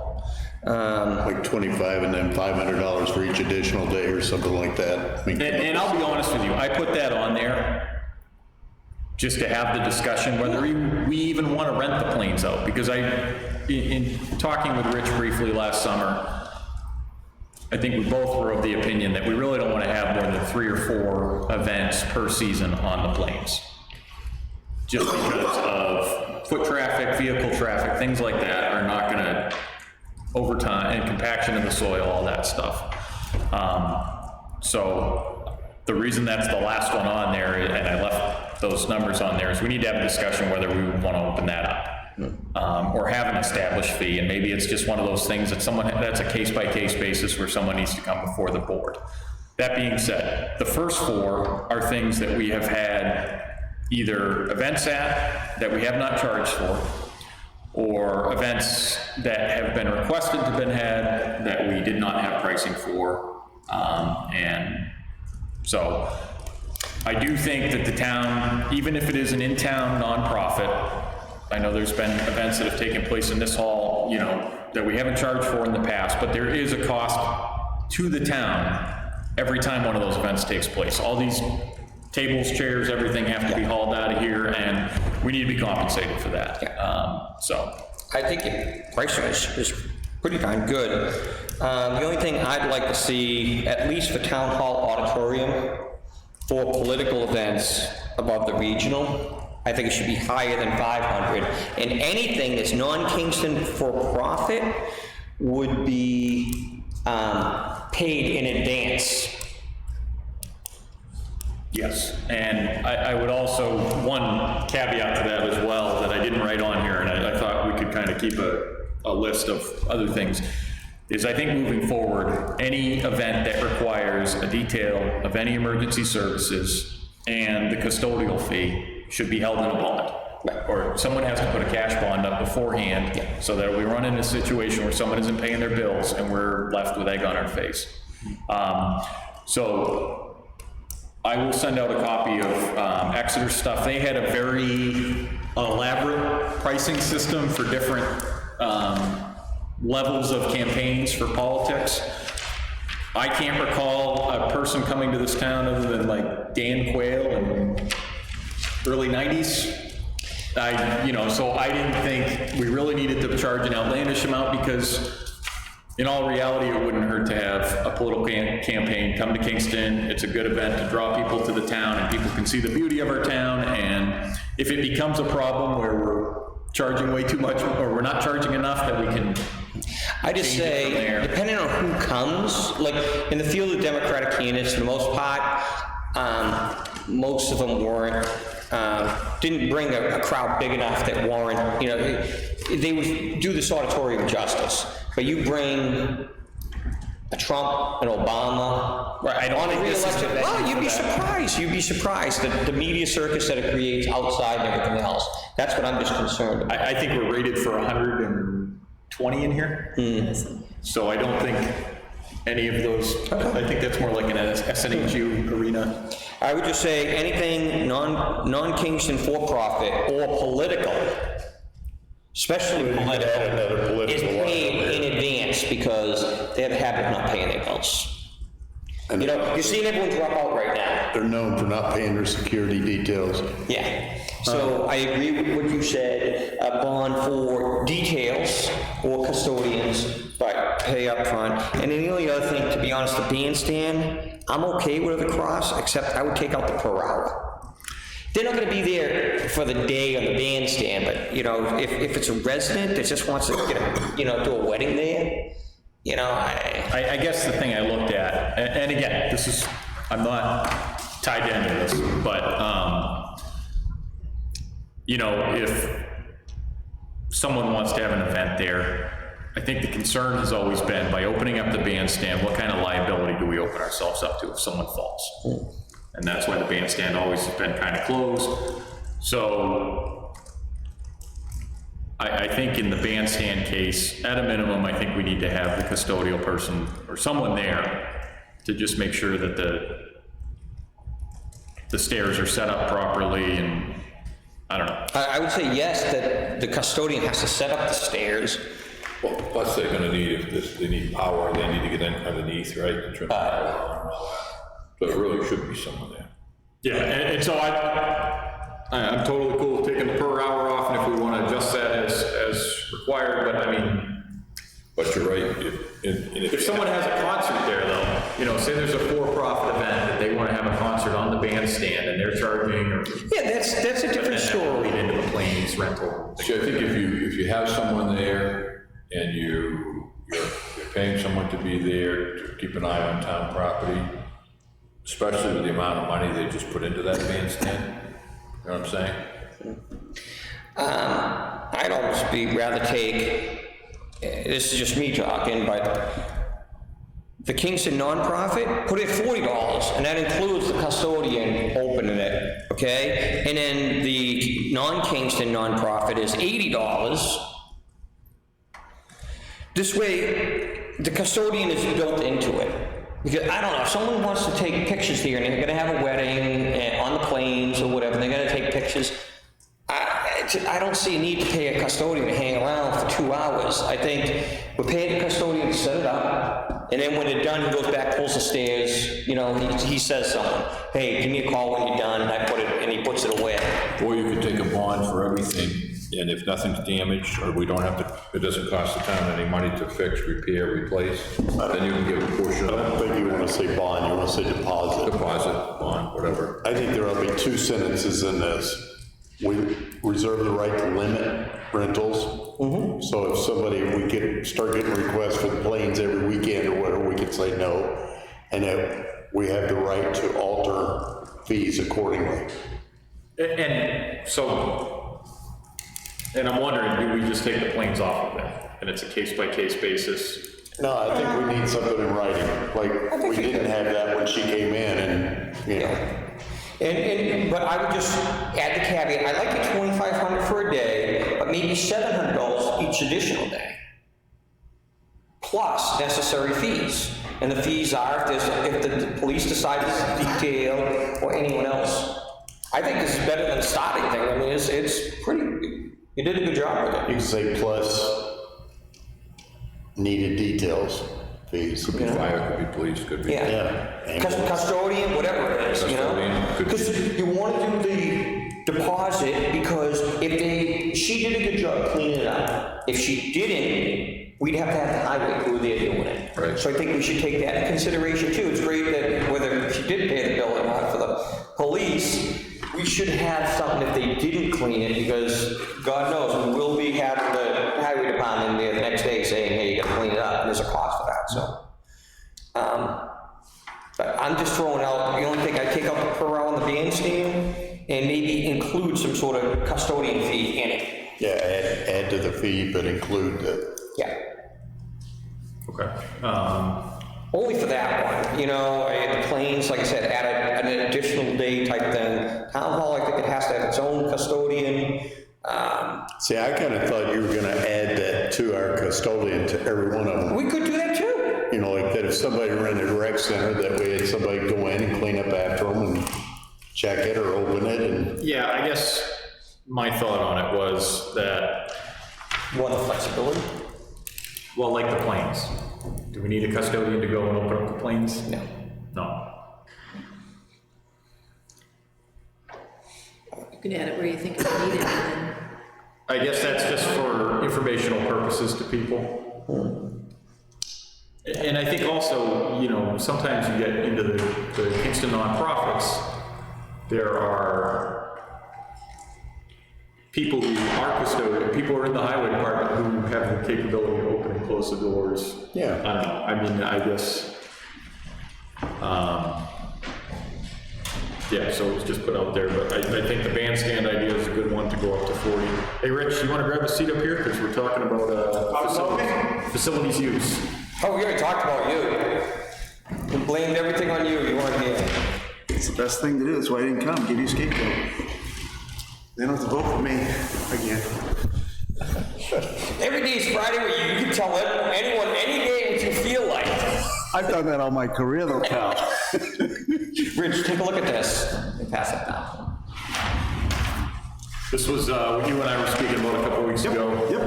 Like 25 and then $500 for each additional day or something like that. I mean, And I'll be honest with you, I put that on there just to have the discussion whether we even want to rent the planes out, because in talking with Rich briefly last summer, I think we both were of the opinion that we really don't want to have more than 3 or 4 events per season on the planes. Just because of foot traffic, vehicle traffic, things like that are not going to, overtime and compaction of the soil, all that stuff. So the reason that's the last one on there, and I left those numbers on there, is we need to have a discussion whether we would want to open that up. Or have an established fee, and maybe it's just one of those things that that's a case-by-case basis where someone needs to come before the board. That being said, the first 4 are things that we have had either events at that we have not charged for, or events that have been requested to been had that we did not have pricing for. And so I do think that the town, even if it is an in-town nonprofit, I know there's been events that have taken place in this hall, that we haven't charged for in the past, but there is a cost to the town every time one of those events takes place. All these tables, chairs, everything have to be hauled out of here, and we need to be compensated for that. So I think pricing is pretty darn good. The only thing I'd like to see, at least for town hall auditorium, for political events above the regional, I think it should be higher than 500. And anything that's non-Kingston for profit would be paid in advance. yes, and I would also, one caveat to that as well that I didn't write on here, and I thought we could kind of keep a list of other things, is I think moving forward, any event that requires a detail of any emergency services and the custodial fee, should be held in a bond. Or someone has to put a cash bond up beforehand, so that we run into a situation where someone isn't paying their bills and we're left with egg on our face. So I will send out a copy of Exeter stuff. They had a very elaborate pricing system for different levels of campaigns for politics. I can't recall a person coming to this town other than like Dan Quayle in early 90s. So I didn't think we really needed to charge an outlandish amount, because in all reality, it wouldn't hurt to have a political campaign come to Kingston. It's a good event to draw people to the town, and people can see the beauty of our town. And if it becomes a problem where we're charging way too much, or we're not charging enough, that we can I just say, depending on who comes, like in the field of Democratic candidates, for the most part, most of them weren't, didn't bring a crowd big enough that warrant, they would do this auditorium justice. But you bring a Trump, an Obama, right, on a re-election, well, you'd be surprised that the media circus that it creates outside and everything else. That's what I'm just concerned about. I think we're rated for 120 in here. So I don't think any of those, I think that's more like an SNHU arena. I would just say anything non-Kingston for-profit or political, especially political, is paid in advance, because they have a habit of not paying their bills. And you're seeing everyone drop out right now. they're known for not paying their security details. Yeah. So I agree with what you said, a bond for details or custodians, but pay up front. And then the only other thing, to be honest, the bandstand, I'm okay with the cross, except I would take out the per hour. They're not gonna be there for the day on the bandstand, but if it's a resident that just wants to get do a wedding there, I guess the thing I looked at, and again, I'm not tied into this, but if someone wants to have an event there, I think the concern has always been, by opening up the bandstand, what kind of liability do we open ourselves up to if someone falls? And that's why the bandstand always has been kind of closed. So I think in the bandstand case, at a minimum, I think we need to have the custodial person or someone there to just make sure that the stairs are set up properly, and I don't know. I would say yes, that the custodian has to set up the stairs. Well, plus they're gonna need, if they need power, they need to get in underneath, right, to turn the power on and all that. So there really should be someone there. Yeah, and so I'm totally cool with taking the per hour off, and if we want to adjust that as required, but I mean. But you're right, If someone has a concert there though, say there's a for-profit event that they want to have a concert on the bandstand and they're charging, or. Yeah, that's a different story. Lead into the planes rental. see, I think if you have someone there and you're paying someone to be there to keep an eye on town property, especially with the amount of money they just put into that bandstand, you know what I'm saying? I'd almost rather take, this is just me talking, but the Kingston nonprofit, put it $40, and that includes the custodian opening it, okay? And then the non-Kingston nonprofit is $80. This way, the custodian is built into it. Because, I don't know, if someone wants to take pictures here, and they're gonna have a wedding on the plains or whatever, and they're gonna take pictures, I don't see a need to pay a custodian to hang around for 2 hours. I think we're paying the custodian to set it up, and then when they're done, he goes back, pulls the stairs, he says something, hey, give me a call when you're done, and he puts it away. Or you could take a bond for everything, and if nothing's damaged, or we don't have to, it doesn't cost the town any money to fix, repair, replace, then you can give a portion I of don't that. think you want to say bond, you want to say deposit. Deposit, bond, whatever. I think there ought to be 2 sentences in this. We reserve the right to limit rentals. So if we start getting requests for the planes every weekend or whatever, we could say no. And that we have the right to alter fees accordingly. And I'm wondering, do we just take the planes off of it? And it's a case-by-case basis? No, I think we need something in writing. Like, we didn't have that when she came in, and, But I would just add the caveat, I like the $2,500 for a day, but maybe $700 each additional day. Plus necessary fees. And the fees are if the police decide to detail or anyone else. I think this is better than the starting thing. I mean, it's pretty, you did a good job with it. You can say plus needed details fees. Could be fire, could be police, could be. Yeah. Custodian, whatever it is, you know? Custodian, could be. Because you want to do the deposit, because she did a good job cleaning it up. If she didn't, we'd have to have the highway crew there doing it. Right. So I think we should take that into consideration too. It's great that whether she did pay the bill or not for the police, we should have something if they didn't clean it, because God knows, we will be having the highway department there the next day saying, hey, you gotta clean it up, and there's a cost for that, so. But I'm just throwing out, the only thing, I take out the per hour on the bandstand, and maybe include some sort of custodian fee in it. Yeah, add to the fee, but include the. Yeah. Okay. Only for that one, you know, the planes, like I said, add an additional day type thing. Town hall, I think it has to have its own custodian. See, I kind of thought you were gonna add that to our custodian to every one of them. We could do that too. You know, like that if somebody rented a rec center, that way had somebody go in and clean up after them and check it or open it and. Yeah, I guess my thought on it was that, You want the flexibility? well, like the planes. Do we need a custodian to go and open up the planes? No. No. You can add it where you think it's needed, and then I guess that's just for informational purposes to people. And I think also, you know, sometimes you get into the Kingston nonprofits, there are people who are custodian, people who are in the highway department who have the capability of opening and close the doors. Yeah. I don't know, I mean, I guess, yeah, so it's just put out there, but I think the bandstand idea is a good one to go up to 40. Hey, Rich, you want to grab a seat up here? Because we're talking about facilities use. Oh, we already talked about you. We blamed everything on you. You weren't here. It's the best thing to do, that's why I didn't come, give you a scapegoat. They don't have to vote for me again. Every day is Friday where you can tell anyone any day what you feel like. I've done that all my career though, pal. Rich, take a look at this. Let me pass it down. This was what you and I were speaking about a couple weeks ago. Yep.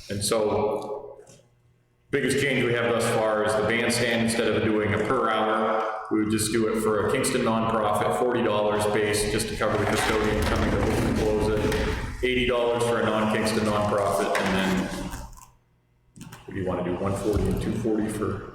And so, biggest change we have thus far is the bandstand, instead of doing a per hour, we would just do it for a Kingston nonprofit, $40 base, just to cover the custodian coming to open and close it. $80 for a non-Kingston nonprofit, and then, what do you want to do, 140 and 240 for?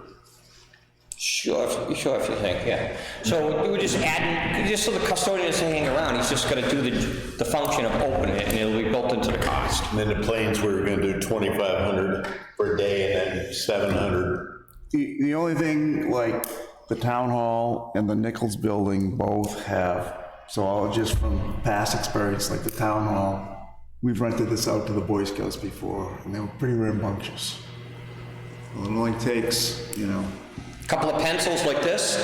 Sure if you think, yeah. So we would just add, just so the custodian doesn't hang around, he's just gonna do the function of opening it, and it'll be built into the cost. And then the planes, we were gonna do 2,500 per day and then 700. The only thing, like, the town hall and the Nichols building both have, so I'll just from past experience, like the town hall, we've rented this out to the Boy Scouts before, and they were pretty rambunctious. Well, it only takes, you know, Couple of pencils like this.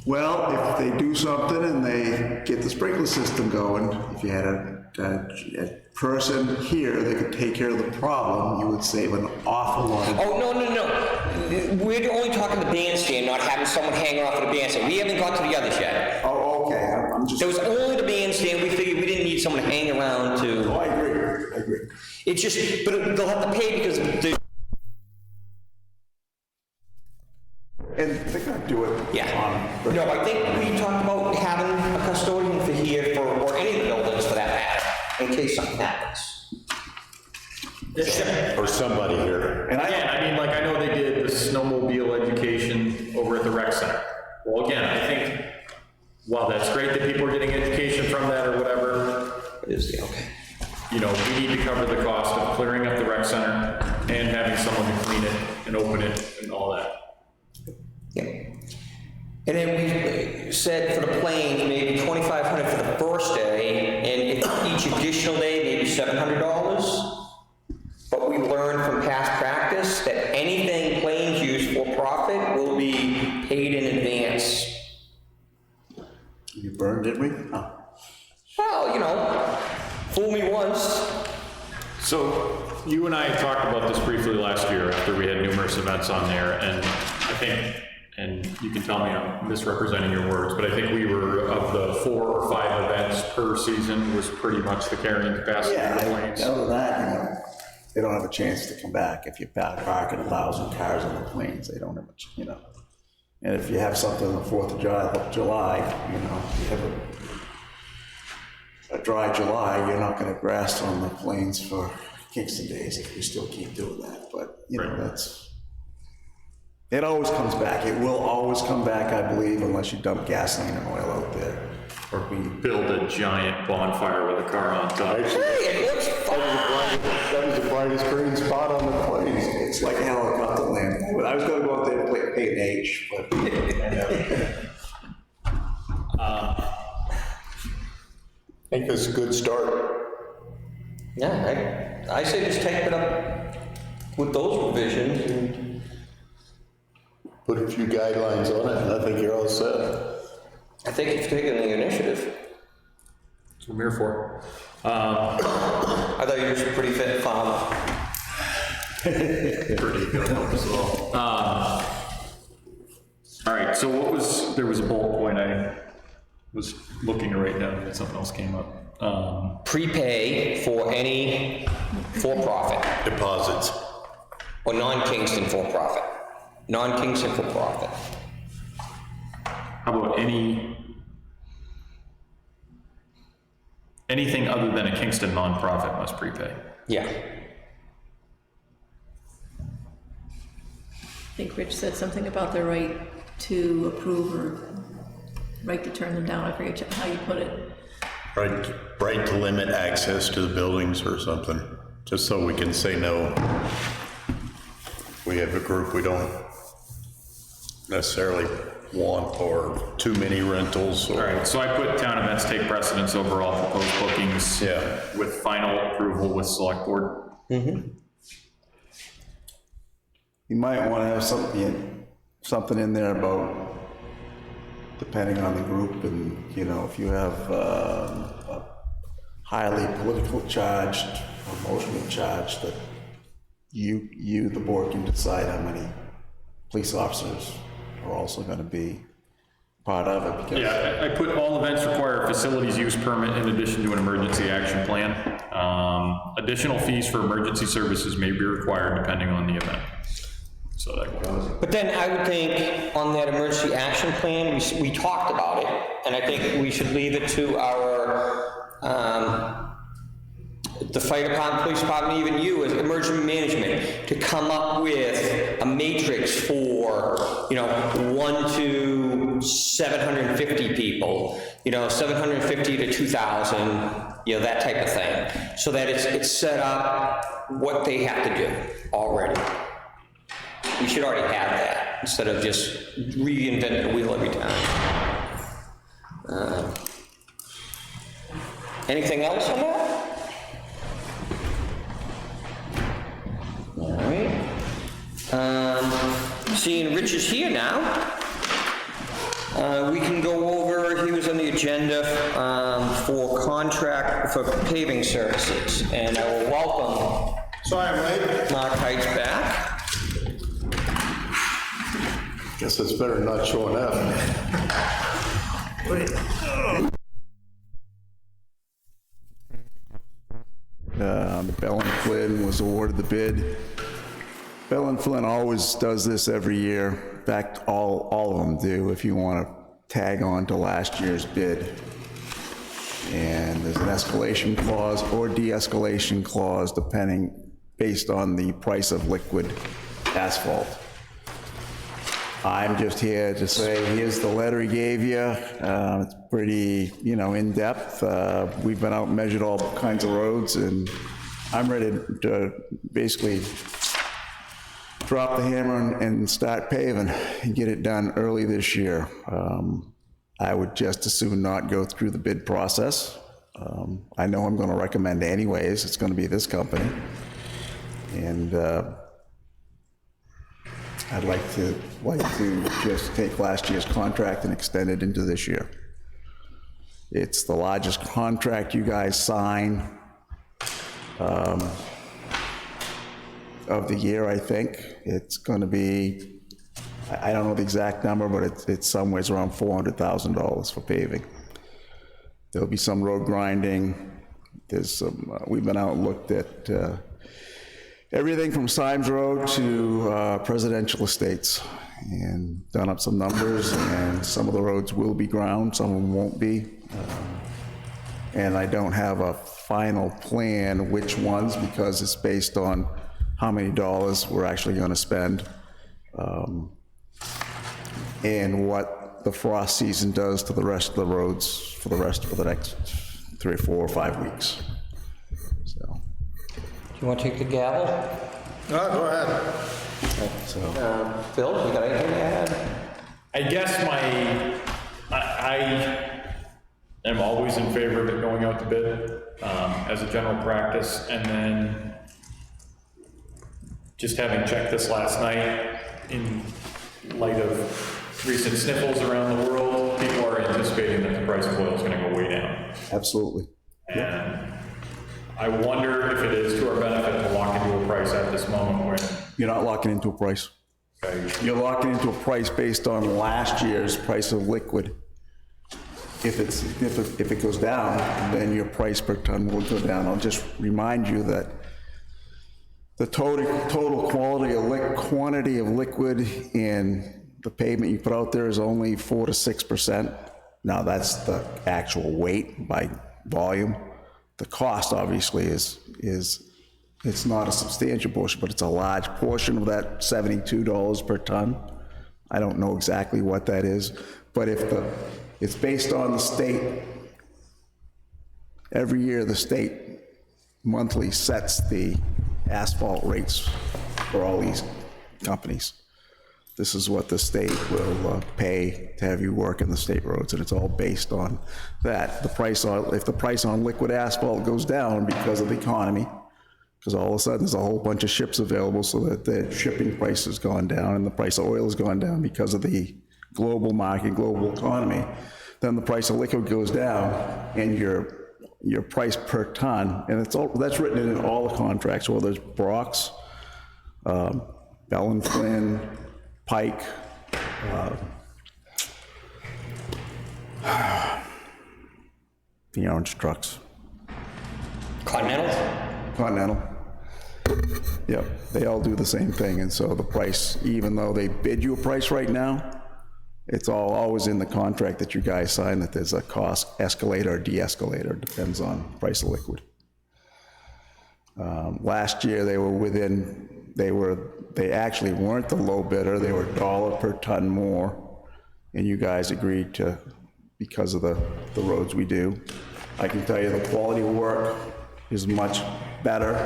well, if they do something and they get the sprinkler system going, if you had a person here that could take care of the problem, you would save an awful lot of. Oh, no. We're only talking the bandstand, not having someone hang off of the bandstand. We haven't got to the others yet. Oh, okay, I'm just. There was only the bandstand. We figured we didn't need someone to hang around to. Oh, I agree. It's just, but they'll have to pay because the. And they're gonna do it. Yeah. on- No, I think we talked about having a custodian for here, or any of the buildings for that matter, in case something happens. Or somebody here. And Again, I mean, like, I know they did the snowmobile education over at the rec center. Well, again, I think, while that's great that people are getting education from that or whatever, Okay. you know, we need to cover the cost of clearing up the rec center and having someone to clean it and open it and all that. Yeah. And then we said for the planes, maybe $2,500 for the first day, and if each additional day, maybe $700. But we learned from past practice that anything planes use for profit will be paid in advance. we? Oh. Well, you know, fool me once. So you and I talked about this briefly last year after we had numerous events on there, and I think, and you can tell me I'm misrepresenting your words, but I think we were, of the 4 or 5 events per season was pretty much the carrying capacity of the planes. Out of that, you know, they don't have a chance to come back. If you're parking 1,000 cars on the planes, they don't have a, you know. And if you have something on the 4th of July, you know, you have a dry July, you're not gonna grass on the planes for Kingston days if you still keep doing that. But, you know, it always comes back. It will always come back, I believe, unless you dump gasoline and oil out there. Or we build a giant bonfire with a car on top. Hey, it looks fun. That was the brightest green spot on the plains. It's like a helicopter land. I was gonna go out there and play an H, but I never. I think that's a good start. Yeah, I say just take it up with those revisions and Put a few guidelines on it, and I think you're all set. I think you've taken the initiative. That's what I'm here for. I thought you were just a pretty fit farmer. Pretty good as well. All right, so there was a bullet point I was looking to write down, and something else came up. Prepay for any for-profit Deposits. or non-Kingston for-profit. Non-Kingston for-profit. How about anything other than a Kingston nonprofit must prepay? Yeah. I think Rich said something about the right to approve or right to turn them down. I forget how you put it. Right to limit access to the buildings or something, just so we can say no. We have a group we don't necessarily want, or too many rentals. All right, so I put town events take precedence over all proposed bookings. Yeah. With final approval with select board. You might want to have something in there about, depending on the group, and, you know, if you have a highly political charged, emotionally charged, that you, the board, can decide how many police officers are also going to be part of it, because... Yeah, I put all events require a facilities use permit in addition to an emergency action plan. Additional fees for emergency services may be required depending on the event. So that goes. But then I would think on that emergency action plan, we talked about it, and I think we should leave it to our, the fire department, police department, even you as emergency management, to come up with a matrix for, you know, 1 to 750 people, you know, 750 to 2,000, you know, that type of thing, so that it's set up what they have to do already. We should already have that, instead of just reinventing the wheel every time. Anything else on that? All right. Seeing Rich is here now, we can go over, he was on the agenda for contract for paving services, and I will welcome Mark Heights back. Guess it's better not showing up. Bell and Flynn was awarded the bid. Bell and Flynn always does this every year. In fact, all of them do, if you want to tag on to last year's bid. And there's an escalation clause or de-escalation clause, based on the price of liquid asphalt. I'm just here to say, here's the letter he gave you. It's pretty, you know, in-depth. We've been out and measured all kinds of roads, and I'm ready to basically drop the hammer and start paving and get it done early this year. I would just as soon not go through the bid process. I know I'm going to recommend anyways. It's going to be this company. And I'd like to just take last year's contract and extend it into this year. It's the largest contract you guys sign of the year, I think. It's gonna be, I don't know the exact number, but it's somewhere around $400,000 for paving. There'll be some road grinding. There's some, we've been out and looked at everything from Symes Road to Presidential Estates and done up some numbers, and some of the roads will be ground, some of them won't be. And I don't have a final plan which ones, because it's based on how many dollars we're actually gonna spend, and what the frost season does to the rest of the roads for the next 3 or 4 or 5 weeks. So, Do you want to take the gavel? Go ahead. Phil, you got anything to add? I guess I am always in favor of it going out to bid as a general practice, and then just having checked this last night, in light of recent sniffles around the world, people are anticipating that the price of oil is going to go way down. absolutely. And I wonder if it is to our benefit to lock into a price at this moment when, You're not locking into a price. okay, You're locking into a price based on last year's price of liquid. If it goes down, then your price per ton will go down. I'll just remind you that the total quantity of liquid in the pavement you put out there is only 4 to 6%. Now, that's the actual weight by volume. The cost, obviously, is it's not a substantial portion, but it's a large portion of that $72 per ton. I don't know exactly what that is, but it's based on the state. Every year, the state monthly sets the asphalt rates for all these companies. This is what the state will pay to have you work in the state roads, and it's all based on that. If the price on liquid asphalt goes down because of the economy, because all of a sudden there's a whole bunch of ships available, so that the shipping price has gone down and the price of oil has gone down because of the global market, global economy, then the price of liquid goes down, and your price per ton, and that's written in all the contracts, whether it's Brock's, Bell and Flynn, Pike, the orange trucks. Continental. Yep, they all do the same thing, and so the price, even though they bid you a price right now, it's always in the contract that you guys sign that there's a cost escalator or de-escalator, depends on price of liquid. Last year, they actually weren't the low bidder, they were $1 per ton more, and you guys agreed to, because of the roads we do. I can tell you the quality of work is much better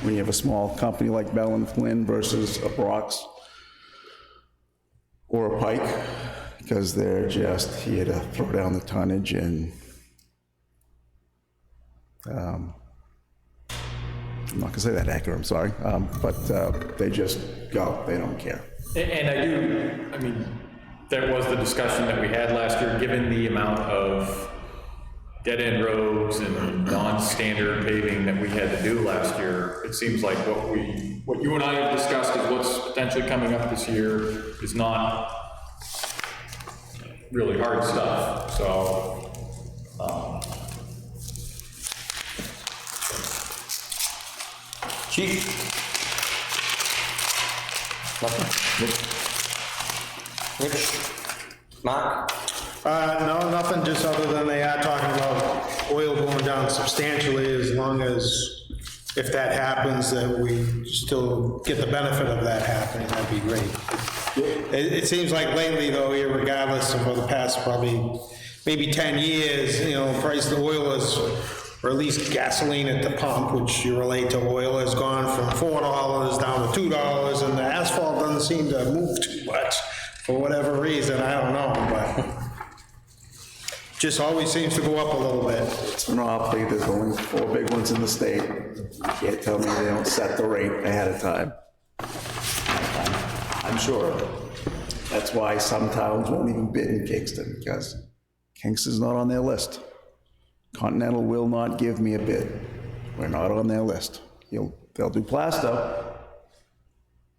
when you have a small company like Bell and Flynn versus a Brock's or a Pike, because they're just here to throw down the tonnage, and I'm not gonna say that accurate, I'm sorry, but they just go, they don't care. and I mean, that was the discussion that we had last year, given the amount of dead-end roads and non-standard paving that we had to do last year. It seems like what you and I have discussed is what's potentially coming up this year is not really hard stuff, so, Chief? Rich? Mark? No, nothing, just other than they are talking about oil going down substantially, as long as, if that happens, that we still get the benefit of that happening, that'd be great. It seems like lately, though, regardless of for the past probably, maybe 10 years, price of oil is, or at least gasoline at the pump, which you relate to oil, has gone from $4 down to $2, and the asphalt doesn't seem to move too much for whatever reason, I don't know, but just always seems to go up a little bit. It's an monopoly, there's only 4 big ones in the state. You can't tell me they don't set the rate ahead of time. I'm sure of it. That's why some towns won't even bid in Kingston, because Kingston's not on their list. Continental will not give me a bid. We're not on their list. They'll do Plasto.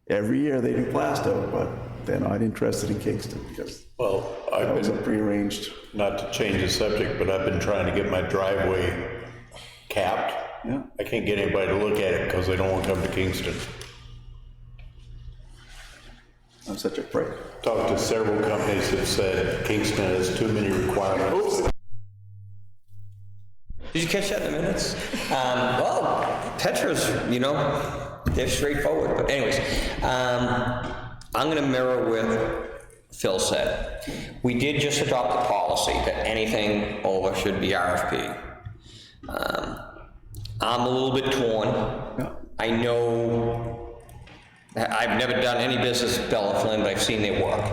Every year they do Plasto, but they're not interested in Kingston because Well, those are prearranged. not to change the subject, but I've been trying to get my driveway capped. Yeah. I can't get anybody to look at it because they don't want to come to Kingston. I'm such a prick. Talked to several companies that said Kingston has too many requirements. Did you catch that in the minutes? Well, Petra's, they're straightforward. But anyways, I'm going to mirror what Phil said. We did just adopt a policy that anything over should be RFP. I'm a little bit torn. Yeah. I know, I've never done any business with Bell and Flynn, but I've seen their work.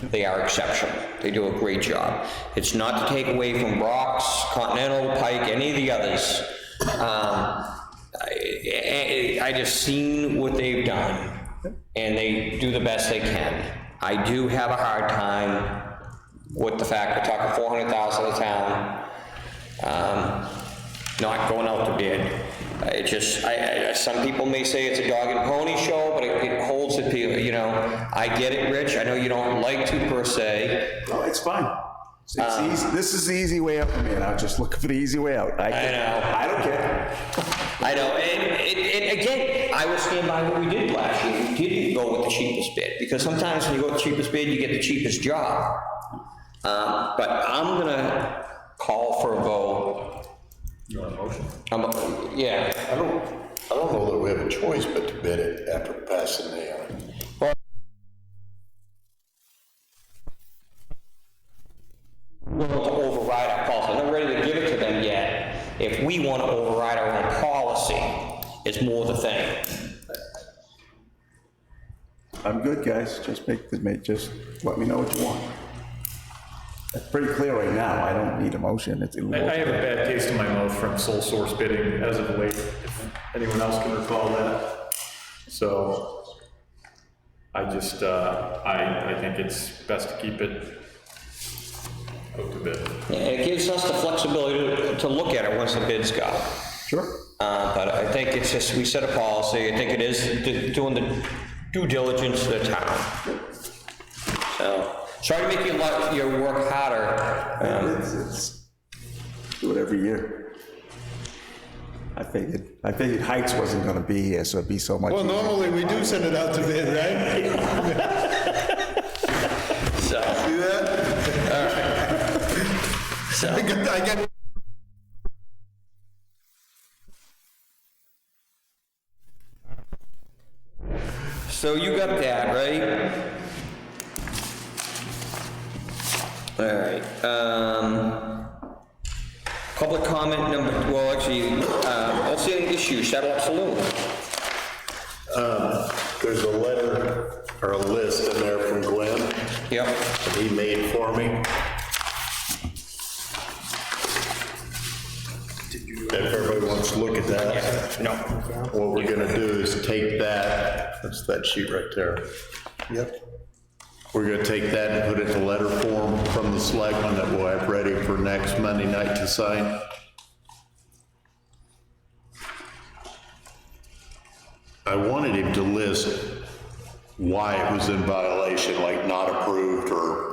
They are exceptional. They do a great job. It's not to take away from Brock's, Continental, Pike, any of the others. I just seen what they've done, and they do the best they can. I do have a hard time with the fact we're talking $400,000 a town, not going out to bid. It just, some people may say it's a dog and pony show, but it holds the people, I get it, Rich. I know you don't like to per se. No, it's fine. It's easy. This is the easy way out for me, and I'll just look for the easy way out. I know. I don't care. I know, and again, I will stand by what we did last year. We didn't go with the cheapest bid, because sometimes when you go with the cheapest bid, you get the cheapest job. But I'm gonna call for a vote. You want a motion? Yeah. I don't know that we have a choice but to bid it after passing the, We're going to override our policy. I'm not ready to give it to them yet. If we want to override our own policy, is more the thing. I'm good, guys. Just just let me know what you want. It's pretty clear right now. I don't need a motion. I have a bad taste in my mouth from sole source bidding as of late, if anyone else can recall that. So I just, I think it's best to keep it out to bid. Yeah, it gives us the flexibility to look at it once the bid's go. Sure. But I think it's just, we set a policy. I think it is doing the due diligence of the town. So, sorry to make your work harder. It's do it every year. I figured Heights wasn't gonna be here, so it'd be so much Well, easier. normally we do send it out to bid, right? So, See that? all right. So, I got. so you got that, right? All right. Public comment number, well, actually, outstanding issue, Saddle Up Saloon. there's a letter or a list in there from Glenn Yep. that he made for me. If everybody wants to look at that. No. What we're gonna do is take that, that's that sheet right there. Yep. We're gonna take that and put it in letter form from the selectmen that we'll have ready for next Monday night to sign. I wanted him to list why it was in violation, like not approved or,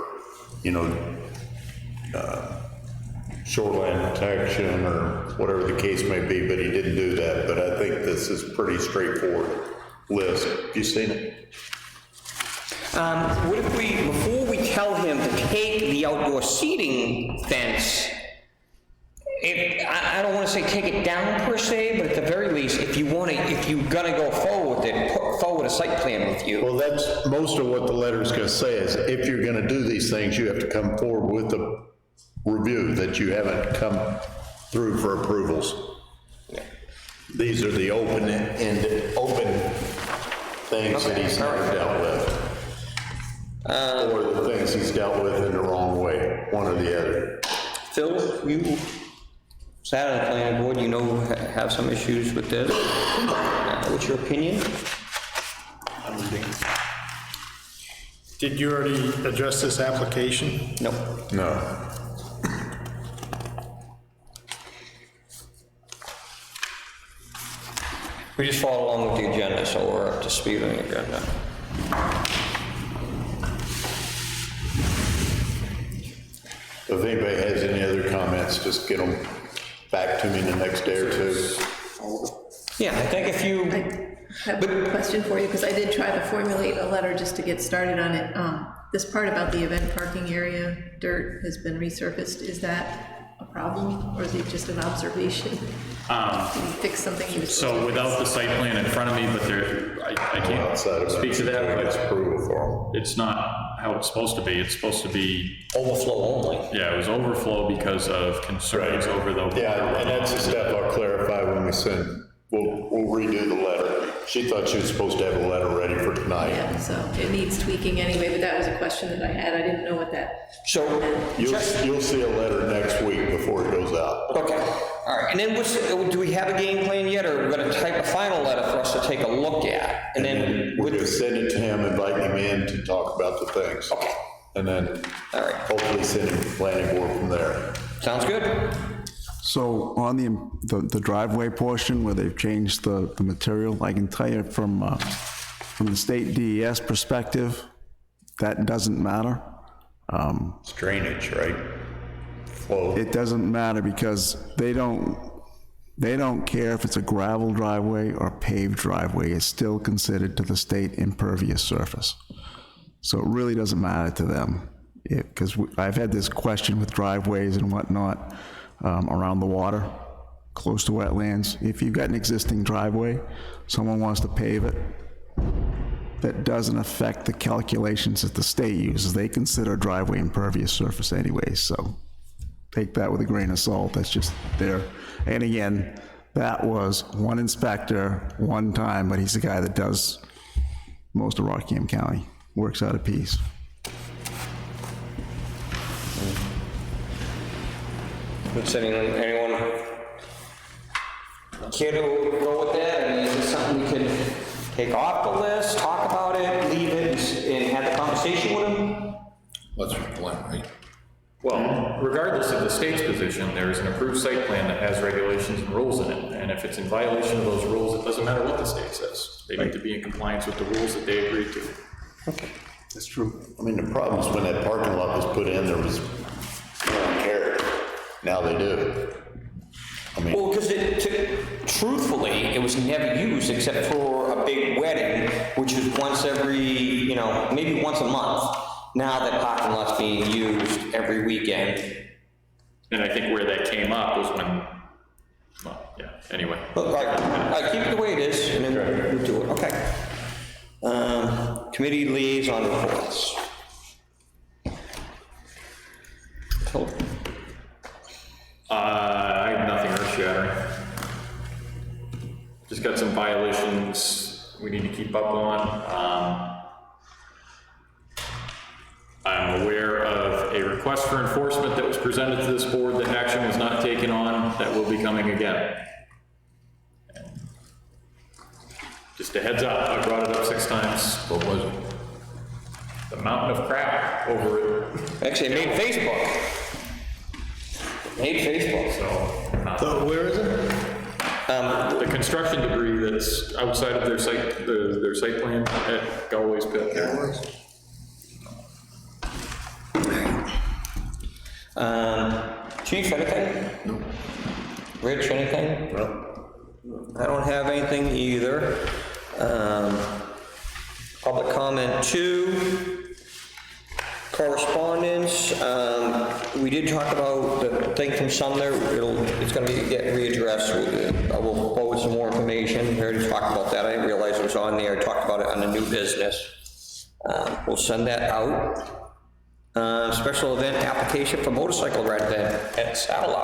shoreline protection or whatever the case may be, but he didn't do that. But I think this is pretty straightforward list. Have you seen it? What if we, before we tell him to take the outdoor seating fence, I don't want to say take it down per se, but at the very least, if you're gonna go forward with it, put forward a site plan with you. Well, that's most of what the letter's gonna say is if you're gonna do these things, you have to come forward with a review that you haven't come through for approvals. These are the open things that he's never dealt with. Or the things he's dealt with in the wrong way, one or the other. Phil, you sat on the planning board, have some issues with this. What's your opinion? Did you already address this application? No. No. We just follow along with the agenda, so we're up to speed on the agenda. If anybody has any other comments, just get them back to me the next day or two. Yeah, I think if you, I have a question for you, because I did try to formulate a letter just to get started on it. This part about the event parking area, dirt has been resurfaced, is that a problem, or is it just an observation? Did he fix something he was supposed So to without the site plan in front of me, but there, I Outside of can't speak to that, It's but approval for it's not how it's supposed to be. It's supposed to be, overflow only. yeah, it was overflow because of concerns over the. them. Yeah, and that's the step I'll clarify when we send, we'll redo the letter. She thought she was supposed to have a letter ready for tonight. Yeah, so it needs tweaking anyway, but that was a question that I had. I didn't know what that. So, You'll see a letter next week before it goes out. okay, all right, and then do we have a game plan yet, or we're gonna type a final letter for us to take a look at? And then, We're gonna send it to him, invite him in to talk about the things. Okay. And then all right, hopefully send him to the planning board from there. sounds good. So on the driveway portion where they've changed the material, I can tell you from the state DES perspective, that doesn't matter. It's drainage, right? Flow. It doesn't matter because they don't care if it's a gravel driveway or paved driveway. It's still considered to the state impervious surface. So it really doesn't matter to them. Because I've had this question with driveways and whatnot around the water, close to wetlands. If you've got an existing driveway, someone wants to pave it, that doesn't affect the calculations that the state uses. They consider driveway impervious surface anyway, so take that with a grain of salt. That's just there. And again, that was one inspector, one time, but he's the guy that does most of Rockingham County, works out of Peace. Does anyone care to go with that? I mean, is this something we can take off the list, talk about it, leave it, and have the conversation with him? Let's blunt, right? Well, regardless of the state's position, there is an approved site plan that has regulations and rules in it. And if it's in violation of those rules, it doesn't matter what the state says. They need to be in compliance with the rules that they agreed to. That's true. I mean, the problem is when that parking lot was put in, there was no one cared. Now they do. I mean, Well, because truthfully, it was never used except for a big wedding, which was once every, maybe once a month. Now that parking lot's being used every weekend. And I think where that came up was when, well, yeah, anyway. All right, keep it the way it is, and then we'll do it, okay. Committee liaison reports. Cool. I have nothing earth-shattering. Just got some violations we need to keep up on. I'm aware of a request for enforcement that was presented to this board that action was not taken on, that will be coming again. Just a heads up, I brought it up 6 times. What was it? The mountain of crap over it. Actually, it made Facebook. So where is it? The construction debris that's outside of their site plan at Galway's Pit. Chief, anything? No. Rich, anything? no. I don't have anything either. Public comment 2. Correspondence. We did talk about the thing from Sumner. It's going to get readdressed. I will forward some more information. We already talked about that. I didn't realize it was on there. I talked about it on the new business. We'll send that out. Special event application for motorcycle ride event at Saddle.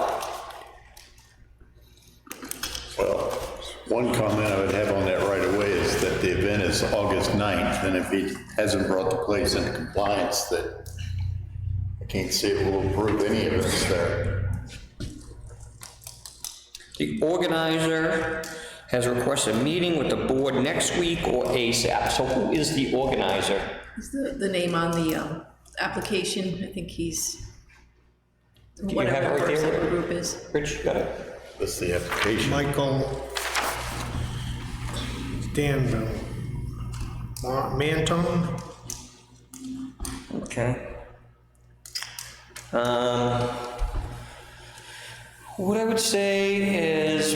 Well, one comment I would have on that right away is that the event is August 9th, and if he hasn't brought the place into compliance, that I can't see it will approve any of us there. The organizer has requested a meeting with the board next week or ASAP. So who is the organizer? Is the name on the application? I think he's, Do you whatever have it the right there? person group is. Rich, got it? That's the application. Michael, Dan Mantone. Okay. What I would say is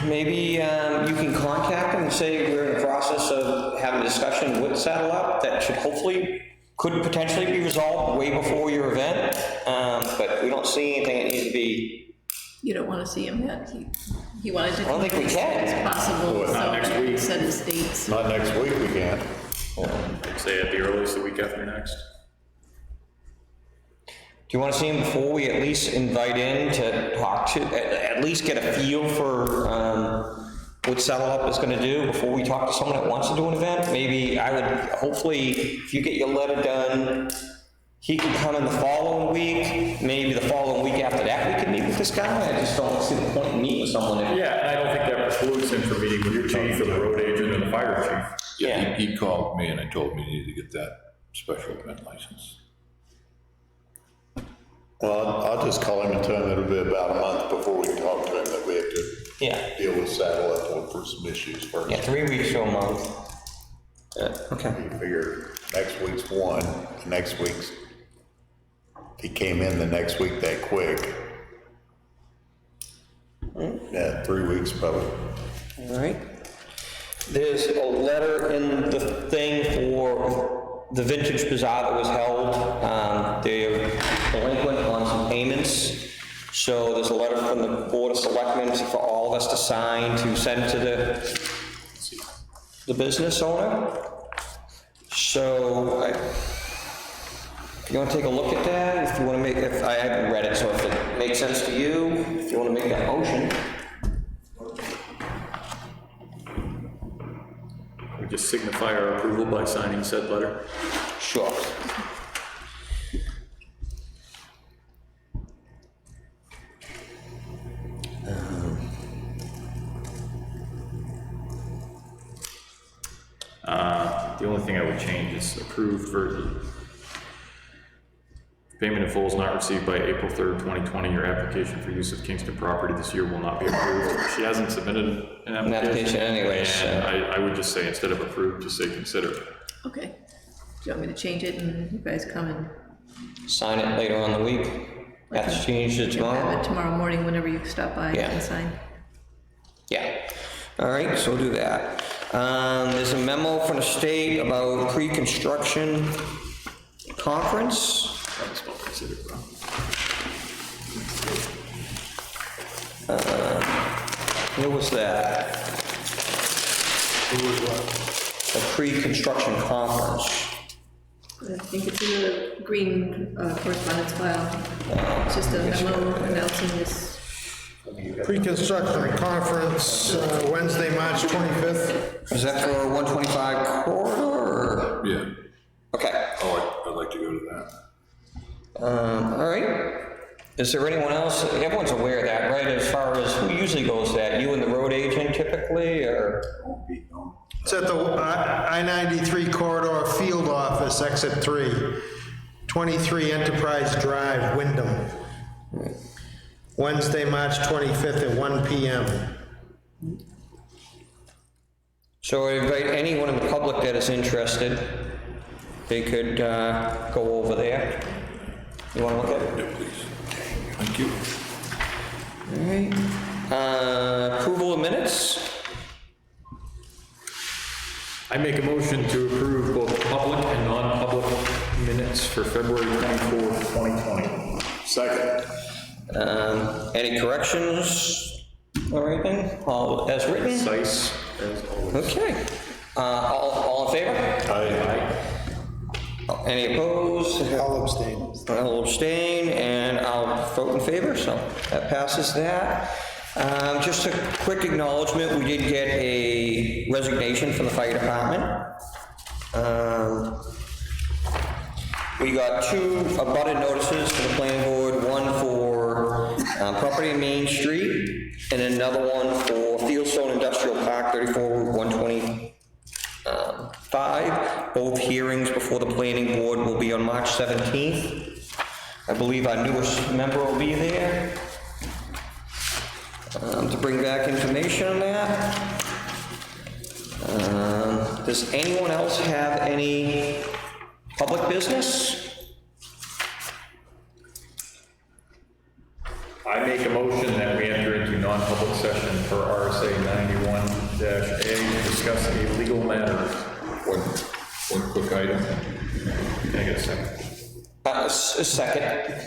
maybe you can contact them and say we're in the process of having a discussion with Saddle Up that should hopefully, could potentially be resolved way before your event, but we don't see anything that needs to be. You don't want to see him yet? He wanted to. I don't think we as can. soon as possible, Not so next week. set his dates. Not next week, we can't. Say at the earliest, the week after next. Do you want to see him before we at least invite in to talk to, at least get a feel for what Saddle Up is going to do before we talk to someone that wants to do an event? Maybe I would, hopefully, if you get your letter done, he can come in the following week, maybe the following week after that we can meet with this guy. I just don't see the point in meeting with someone. Yeah, and I don't think that precludes him from meeting with your chief or the road agent and the fire chief. Yeah. He called me and I told him he needed to get that special event license. Well, I'll just call him and tell him it'll be about a month before we can talk to him, that we have to Yeah. deal with Saddle Up, look for some issues first. Yeah, 3 weeks to a month. Okay. You figure next week's one, next week's, if he came in the next week that quick. Yeah, 3 weeks probably. All right. There's a letter in the thing for the Vintage Bazaar that was held. They're delinquent on some payments. So there's a letter from the Board of Selectmen for all of us to sign to send to the business owner. So if you want to take a look at that, if you want to make, if I haven't read it, so if it makes sense to you, if you want to make that motion. We just signify our approval by signing said letter. Sure. The only thing I would change is approved for payment in full is not received by April 3rd, 2020. Your application for use of Kingston property this year will not be approved. She hasn't submitted an application. Anyway, And I would just say, instead of approved, just say consider. Okay. Do you want me to change it and you guys come and Sign it later on the week. That's changed it have tomorrow. it tomorrow morning whenever you stop by Yeah. and sign? Yeah. All right, so we'll do that. There's a memo from the state about pre-construction conference. That's what consider, bro. What was that? A pre-construction conference. I think it's in the green correspondence file. It's just a memo announcing this. Pre-construction conference, Wednesday, March 25th. Is that for 125 corridor? Or? Yeah. Okay. Oh, I'd like to go to that. All right. Is there anyone else? Everyone's aware of that, right? As far as who usually goes to that? You and the road agent typically, or? It's at the I-93 corridor field office, exit 3, 23 Enterprise Drive, Wyndham. Wednesday, March 25th at 1 p.m. So I invite anyone in the public that is interested. They could go over there. You want to look at it? Yeah, please. Thank you. All right. Approval of minutes. I make a motion to approve both public and non-public minutes for February 24th, 2020. Second. Any corrections or anything? All as written? Concise as always. Okay. All in favor? Aye. Any opposed? I'll abstain. I'll abstain, and I'll vote in favor, so that passes that. Just a quick acknowledgement, we did get a resignation from the fire department. We got 2 abutted notices from the planning board, one for property in Main Street, and another one for Fieldstone Industrial Park, 34 Route 125. Both hearings before the planning board will be on March 17th. I believe our newest member will be there to bring back information on that. Does anyone else have any public business? I make a motion that we enter into non-public session per RSA 91-A to discuss a legal matter. One quick item. Can I get a second? A second.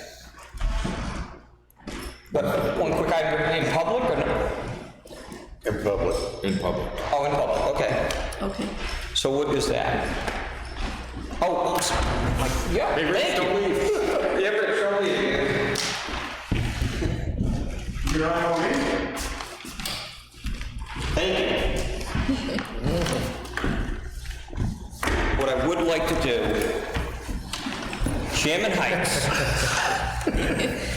But one quick item, in public or no? In public. In public. Oh, in public, okay. Okay. So what is that? Oh, yeah, thank you. Yeah, but show me. You're on me? Thank you. What I would like to do, Chairman Heights,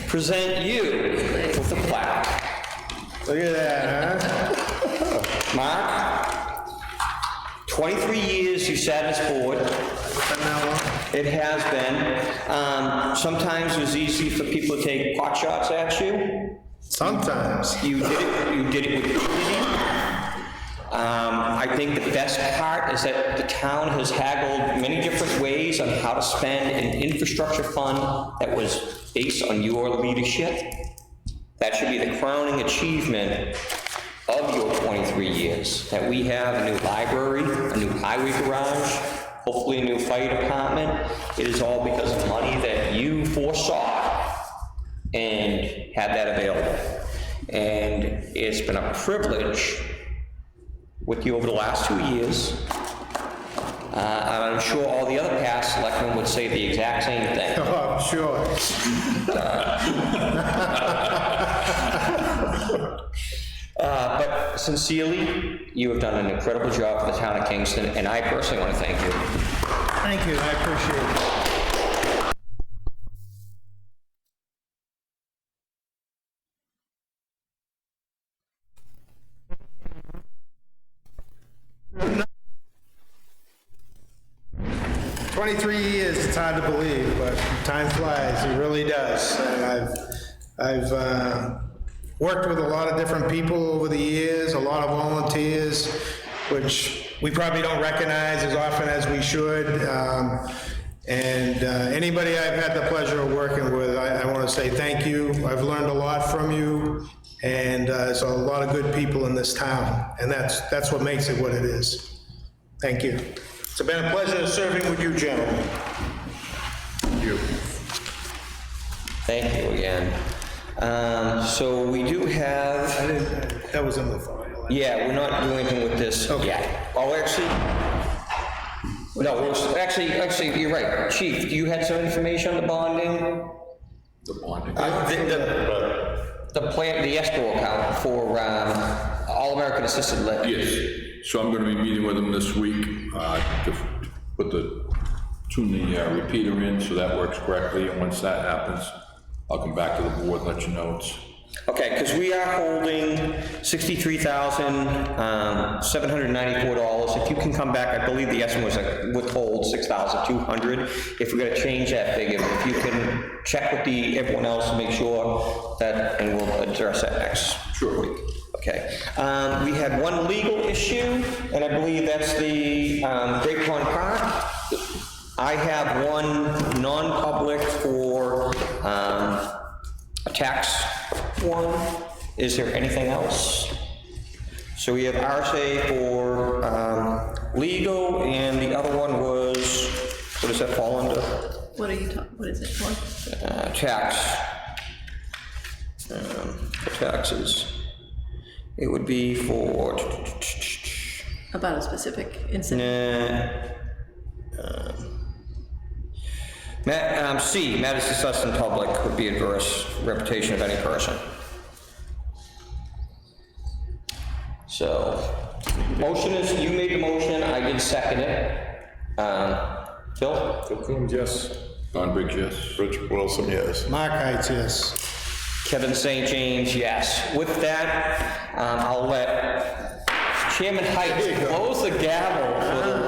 present you with a plaque. Look at that, huh? Mark, 23 years you sat on this board. It has been. Sometimes it was easy for people to take pot shots at you. Sometimes. You did it with dignity. I think the best part is that the town has haggled many different ways on how to spend an infrastructure fund that was based on your leadership. That should be the crowning achievement of your 23 years, that we have a new library, a new highway garage, hopefully a new fire department. It is all because of money that you foresaw and had that available. And it's been a privilege with you over the last 2 years. And I'm sure all the other past selectmen would say the exact same thing. Oh, I'm sure. But sincerely, you have done an incredible job for the town of Kingston, and I personally want to thank you. Thank you, I appreciate it. Years, it's hard to believe, but time flies, it really does. And I've worked with a lot of different people over the years, a lot of volunteers, which we probably don't recognize as often as we should. Anybody I've had the pleasure of working with, I want to say thank you. I've learned a lot from you, and there's a lot of good people in this town, and that's what makes it what it is. Thank you. It's been a pleasure serving with you, gentlemen. Thank you. Thank you again. So we do have, That was in the file. yeah, we're not doing anything with this yet. Oh, actually, no, actually, you're right. Chief, you had some information on the bonding? The bonding. The plan, the escrow account for All-American Assisted Living. Yes, so I'm gonna be meeting with them this week, to tune the repeater in so that works correctly, and once that happens, I'll come back to the board and let you know it's. Okay, because we are holding $63,794. If you can come back, I believe the estimate was withhold $6,200. If we're gonna change that figure, if you can check with everyone else to make sure that, and we'll address that next week. Okay. We had one legal issue, and I believe that's the Great Pond Park. I have one non-public for a tax one. Is there anything else? So we have RSA for legal, and the other one was, what does that fall under? What is it for? Tax. For taxes. It would be for... About a specific incident? C, matters discussed in public would be adverse reputation of any person. So, motion is, you made the motion, I did second it. Phil? Phil Coombs, yes. Don Briggs, yes. Richard Wilson, yes. Mark Heights, yes. Kevin St. James, yes. With that, I'll let Chairman Heights close the gavel for the